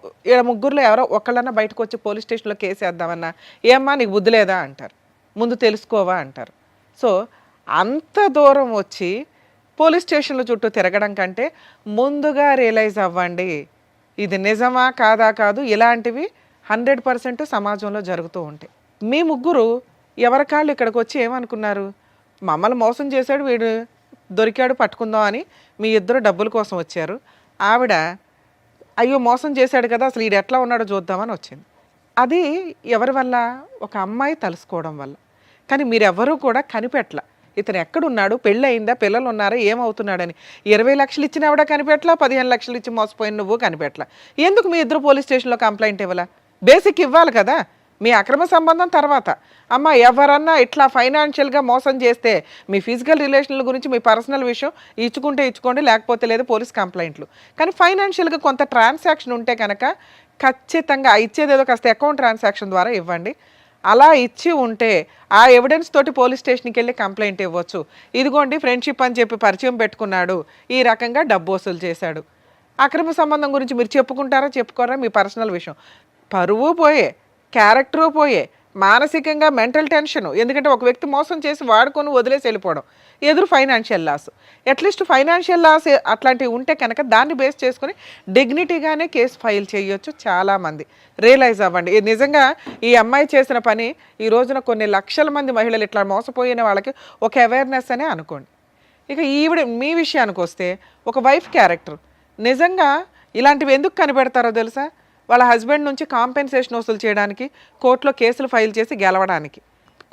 3 ఎవరో ఒకళ్ళన్నా బయటకు వచ్చి పోలీస్ స్టేషన్లో కేసు వేద్దామన్నా ఏమ్మా నీకు బుద్ధి లేదా అంటారు, ముందు తెలుసుకోవా అంటారు. సో అంత దూరం వచ్చి పోలీస్ స్టేషన్ల చుట్టూ తిరగడం కంటే ముందుగా రియలైజ్ అవ్వండి ఇది నిజమా కాదా కాదు. ఇలాంటివి 100% సమాజంలో జరుగుతూ ఉంటాయి. మీ 3 ఎవరి కాళ్ళు ఇక్కడికి వచ్చి ఏమనుకున్నారు, మమ్మల్ని మోసం చేశాడు వీడు దొరికాడు పట్టుకుందాం అని మీ 2 డబ్బుల కోసం వచ్చారు. ఆవిడ అయ్యో మోసం చేశాడు కదా అసలు వీడు ఎట్లా ఉన్నాడో చూద్దామని వచ్చింది. అది ఎవరి వల్ల? ఒక అమ్మాయి తలుసుకోవడం వల్ల. కానీ మీరెవరూ కూడా కనిపెట్టల ఇతను ఎక్కడున్నాడు, పెళ్ళి అయిందా, పిల్లలు ఉన్నారా, ఏమవుతున్నాడని. 20 లక్షలు ఇచ్చిన ఆవిడ కనిపెట్టలా, 15 లక్షలు ఇచ్చి మోసపోయిన నువ్వు కనిపెట్టలా. ఎందుకు మీ 2 పోలీస్ స్టేషన్లో కంప్లైంట్ ఇవ్వాలా? బేసిక్ ఇవ్వాలి కదా. మీ అక్రమ సంబంధం తర్వాత అమ్మ ఎవరన్నా ఇట్లా ఫైనాన్షియల్గా మోసం చేస్తే మీ ఫిజికల్ రిలేషన్ల గురించి మీ పర్సనల్ విషయం ఇచ్చుకుంటే ఇచ్చుకోండి, లేకపోతే లేదు పోలీస్ కంప్లైంట్లు. కానీ ఫైనాన్షియల్గా కొంత ట్రాన్సాక్షన్ ఉంటే కనుక ఖచ్చితంగా ఇచ్చేదేదో కాస్త అకౌంట్ ట్రాన్సాక్షన్ ద్వారా ఇవ్వండి. అలా ఇచ్చి ఉంటే ఆ ఎవిడెన్స్ తోటి పోలీస్ స్టేషన్కి వెళ్ళి కంప్లైంట్ ఇవ్వచ్చు. ఇదిగోండి ఫ్రెండ్షిప్ అని చెప్పి పరిచయం పెట్టుకున్నాడు, ఈ రకంగా డబ్బు వసూలు చేశాడు. అక్రమ సంబంధం గురించి మీరు చెప్పుకుంటారా చెప్పుకోరా మీ పర్సనల్ విషయం. పరువు పోయే, క్యారెక్టరు పోయే, మానసికంగా మెంటల్ టెన్షను. ఎందుకంటే ఒక వ్యక్తి మోసం చేసి వాడుకొని వదిలేసి వెళ్ళిపోవడం, ఎదురు financial loss. At least financial loss అట్లాంటివి ఉంటే కనుక దాన్ని బేస్ చేసుకుని డిగ్నిటీగానే కేసు ఫైల్ చేయొచ్చు. చాలామంది రియలైజ్ అవ్వండి. నిజంగా ఈ అమ్మాయి చేసిన పని ఈ రోజున కొన్ని లక్షల మంది మహిళలు ఇట్లా మోసపోయిన వాళ్ళకి ఒక అవేర్నెస్ అనే అనుకోండి. ఇక ఈవిడ మీ విషయానికి వస్తే ఒక వైఫ్ క్యారెక్టర్. నిజంగా ఇలాంటివి ఎందుకు కనిపెడతారో తెలుసా? వాళ్ళ హస్బెండ్ నుంచి కాంపెన్సేషన్ వసూలు చేయడానికి, కోర్టులో కేసులు ఫైల్ చేసి గెలవడానికి,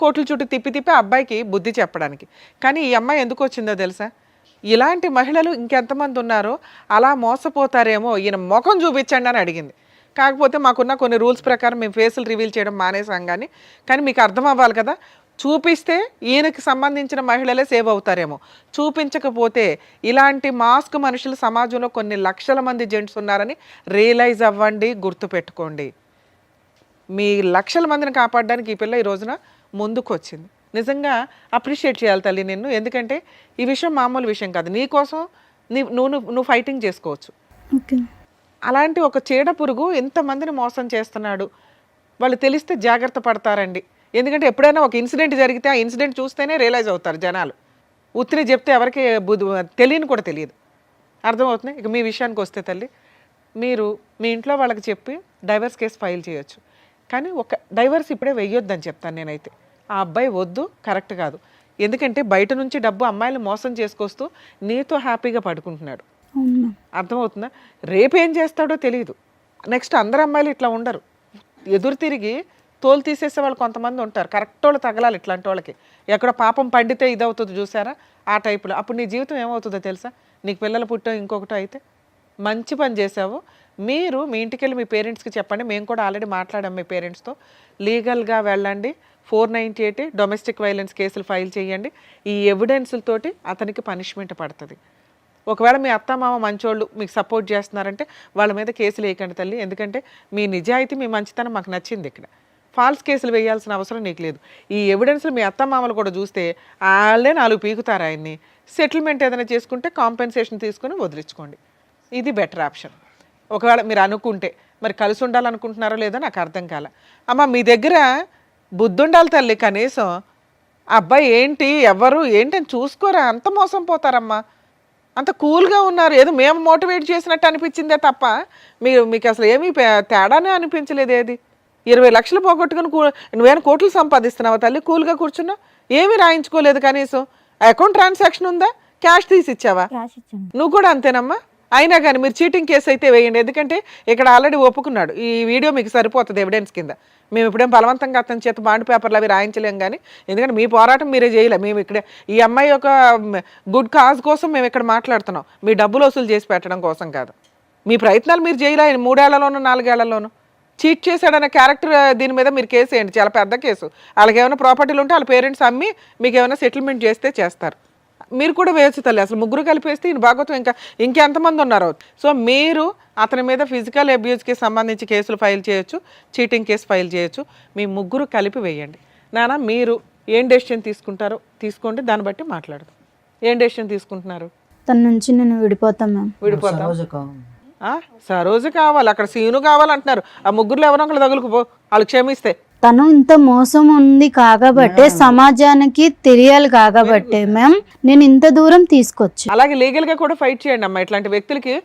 కోర్టుల చుట్టూ తిప్పి అబ్బాయికి బుద్ధి చెప్పడానికి. కానీ ఈ అమ్మాయి ఎందుకు వచ్చిందో తెలుసా? ఇలాంటి మహిళలు ఇంకెంతమంది ఉన్నారో అలా మోసపోతారేమో ఈయన ముఖం చూపించండి అని అడిగింది. కాకపోతే మాకున్న కొన్ని రూల్స్ ప్రకారం మేము ఫేసులు రివీల్ చేయడం మానేసాం. కానీ మీకు అర్థం అవ్వాలి కదా, చూపిస్తే ఈయనకి సంబంధించిన మహిళలే సేవ్ అవుతారేమో, చూపించకపోతే ఇలాంటి మాస్క్ మనుషులు సమాజంలో కొన్ని లక్షల మంది జెంట్స్ ఉన్నారని రియలైజ్ అవ్వండి, గుర్తుపెట్టుకోండి. మీ లక్షల మందిని కాపాడడానికి ఈ పిల్ల ఈ రోజున ముందుకు వచ్చింది. నిజంగా అప్రిషియేట్ చేయాలి తల్లి నిన్ను. ఎందుకంటే ఈ విషయం మామూలు విషయం కాదు. నీకోసం నువ్వు ఫైటింగ్ చేసుకోవచ్చు. అలాంటి ఒక చీడ పురుగు ఎంతమందిని మోసం చేస్తున్నాడు వాళ్ళు తెలిస్తే జాగ్రత్త పడతారండి. ఎందుకంటే ఎప్పుడైనా ఒక ఇన్సిడెంట్ జరిగితే ఆ ఇన్సిడెంట్ చూస్తేనే రియలైజ్ అవుతారు జనాలు. ఉత్తిని చెప్తే ఎవరికి తెలియని కూడా తెలియదు. అర్థమవుతుంది. ఇక మీ విషయానికి వస్తే తల్లి, మీరు మీ ఇంట్లో వాళ్ళకి చెప్పి డైవర్స్ కేసు ఫైల్ చేయొచ్చు. కానీ ఒక డైవర్స్ ఇప్పుడే వెయ్యొద్దని చెప్తాను నేనైతే. ఆ అబ్బాయి వద్దు, కరెక్ట్ కాదు. ఎందుకంటే బయట నుంచి డబ్బు అమ్మాయిలు మోసం చేసుకొస్తూ నీతో హ్యాపీగా పడుకుంటున్నాడు. అర్థమవుతుందా? రేపేం చేస్తాడో తెలియదు. నెక్స్ట్ అందరు అమ్మాయిలు ఇట్లా ఉండరు. ఎదురు తిరిగి తోలు తీసేసే వాళ్ళు కొంతమంది ఉంటారు. కరెక్ట్ వాళ్ళు తగలాలి ఇట్లాంటి వాళ్ళకి. ఎక్కడో పాపం పండితే ఇదవుతుంది చూసారా, ఆ టైపులో. అప్పుడు నీ జీవితం ఏమవుతుందో తెలుసా? నీకు పిల్లలు పుట్టో ఇంకొకటో అయితే. మంచి పని చేసావు. మీరు మీ ఇంటికి వెళ్ళి మీ పేరెంట్స్కి చెప్పండి. మేము కూడా ఆల్రెడీ మాట్లాడాం మీ పేరెంట్స్తో. లీగల్గా వెళ్ళండి. 498 డొమెస్టిక్ వైలెన్స్ కేసులు ఫైల్ చేయండి. ఈ ఎవిడెన్స్లతోటి అతనికి పనిష్మెంట్ పడుతుంది. ఒకవేళ మీ అత్త మామ మంచోళ్ళు మీకు సపోర్ట్ చేస్తున్నారంటే వాళ్ళ మీద కేసులు వేయకండి తల్లి. ఎందుకంటే మీ నిజాయితీ మీ మంచితనం మాకు నచ్చింది. ఇక్కడ ఫాల్స్ కేసులు వేయాల్సిన అవసరం నీకు లేదు. ఈ ఎవిడెన్స్లు మీ అత్త మామలు కూడా చూస్తే వాళ్ళే 4 పీకుతారు ఆయన్ని. సెటిల్మెంట్ ఏదైనా చేసుకుంటే కాంపెన్సేషన్ తీసుకుని వదిలించుకోండి. ఇది బెటర్ ఆప్షన్. ఒకవేళ మీరు అనుకుంటే, మరి కలిసి ఉండాలనుకుంటున్నారో లేదో నాకు అర్థం కాల. అమ్మ మీ దగ్గర బుద్ధి ఉండాలి తల్లి. కనీసం అబ్బాయి ఏంటి ఎవరు ఏంటి అని చూసుకోరా. అంత మోసం పోతారమ్మా. అంత కూల్గా ఉన్నారు. ఏదో మేము మోటివేట్ చేసినట్టు అనిపించిందే తప్ప మీకు అసలు ఏమీ తేడానే అనిపించలేదు. ఏది 20 లక్షలు పోగొట్టుకుని నువ్వేమైనా కోట్లు సంపాదిస్తున్నావా తల్లి? కూల్గా కూర్చున్నావు, ఏమీ రాయించుకోలేదు. కనీసం అకౌంట్ ట్రాన్సాక్షన్ ఉందా? క్యాష్ తీసి ఇచ్చావా? క్యాష్ ఇచ్చాను. నువ్వు కూడా అంతేనమ్మా. అయినా కానీ మీరు చీటింగ్ కేసు అయితే వేయండి. ఎందుకంటే ఇక్కడ ఆల్రెడీ ఒప్పుకున్నాడు. ఈ వీడియో మీకు సరిపోతుంది ఎవిడెన్స్ కింద. మేము ఇప్పుడేం బలవంతంగా అతని చేత బాండ్ పేపర్లు అవి రాయించలేం. కానీ ఎందుకంటే మీ పోరాటం మీరే చేయలే. మేము ఇక్కడ ఈ అమ్మాయి యొక్క గుడ్ కాజ్ కోసం మేము ఇక్కడ మాట్లాడుతున్నాం. మీ డబ్బులు వసూలు చేసి పెట్టడం కోసం కాదు. మీ ప్రయత్నాలు మీరు చేయలే. 3 ఏళ్లలోనూ 4 ఏళ్లలోనూ చీట్ చేశాడనే క్యారెక్టర్ దీని మీద మీరు కేసు వేయండి. చాలా పెద్ద కేసు. వాళ్ళకి ఏమైనా ప్రాపర్టీలు ఉంటే వాళ్ళ పేరెంట్స్ అమ్మి మీకు ఏమైనా సెటిల్మెంట్ చేస్తే చేస్తారు. మీరు కూడా వేయచ్చు తల్లి. అసలు ముగ్గురు కలిపేస్తే ఈయన భాగవతం ఇంకెంతమంది ఉన్నారు. సో మీరు అతని మీద ఫిజికల్ అబ్యూస్కి సంబంధించి కేసులు ఫైల్ చేయొచ్చు, చీటింగ్ కేసు ఫైల్ చేయొచ్చు. మీ ముగ్గురు కలిపి వేయండి. నాన్న మీరు ఏం డెసిషన్ తీసుకుంటారో తీసుకోండి. దాన్ని బట్టి మాట్లాడదాం. ఏం డెసిషన్ తీసుకుంటున్నారు? తన నుంచి నేను విడిపోతాం మ్యామ్. విడిపోతాం. సరోజ కావాలి. సరోజు కావాలి, అక్కడ సీను కావాలంటున్నారు. ఆ ముగ్గురులో ఎవరో ఒకరు తగులుకుపో, వాళ్ళు క్షమిస్తే. తను ఇంత మోసం ఉంది కాకబట్టే, సమాజానికి తెలియాలి కాకబట్టే మ్యామ్ నేను ఇంత దూరం తీసుకొచ్చి. అలాగే లీగల్గా కూడా ఫైట్ చేయండి అమ్మా. ఇట్లాంటి వ్యక్తులకి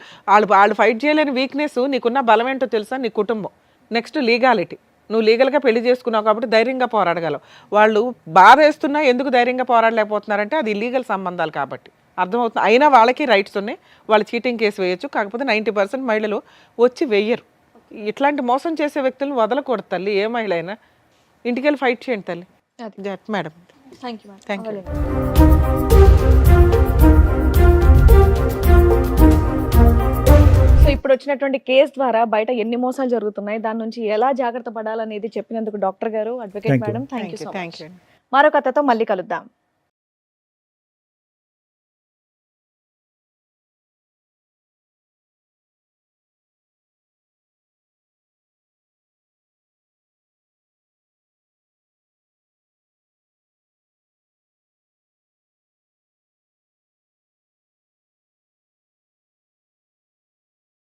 వాళ్ళు ఫైట్ చేయలేని వీక్నెస్ నీకున్న బలం ఏంటో తెలుసా? నీ కుటుంబం. Next legality. నువ్వు లీగల్గా పెళ్లి చేసుకున్నావు కాబట్టి ధైర్యంగా పోరాడగలవు. వాళ్ళు బాధ వేస్తున్నా ఎందుకు ధైర్యంగా పోరాడలేకపోతున్నారంటే అది ఇల్లీగల్ సంబంధాలు కాబట్టి. అర్థమవుతుంది. అయినా వాళ్ళకి రైట్స్ ఉన్నాయి. వాళ్ళు చీటింగ్ కేసు వేయచ్చు. కాకపోతే 90% మహిళలు వచ్చి వెయ్యరు. ఇట్లాంటి మోసం చేసే వ్యక్తులను వదలకూడదు తల్లి. ఏ మహిళ అయినా ఇంటికి వెళ్ళి ఫైట్ చేయండి తల్లి. Madam thank you. Thank you. So ఇప్పుడు వచ్చినటువంటి కేసు ద్వారా బయట ఎన్ని మోసాలు జరుగుతున్నాయి, దాని నుంచి ఎలా జాగ్రత్త పడాలనేది చెప్పినందుకు డాక్టర్ గారు, advocate Thank you. Madam, thank you so thank much. You. మరో కథతో మళ్ళీ కలుద్దాం.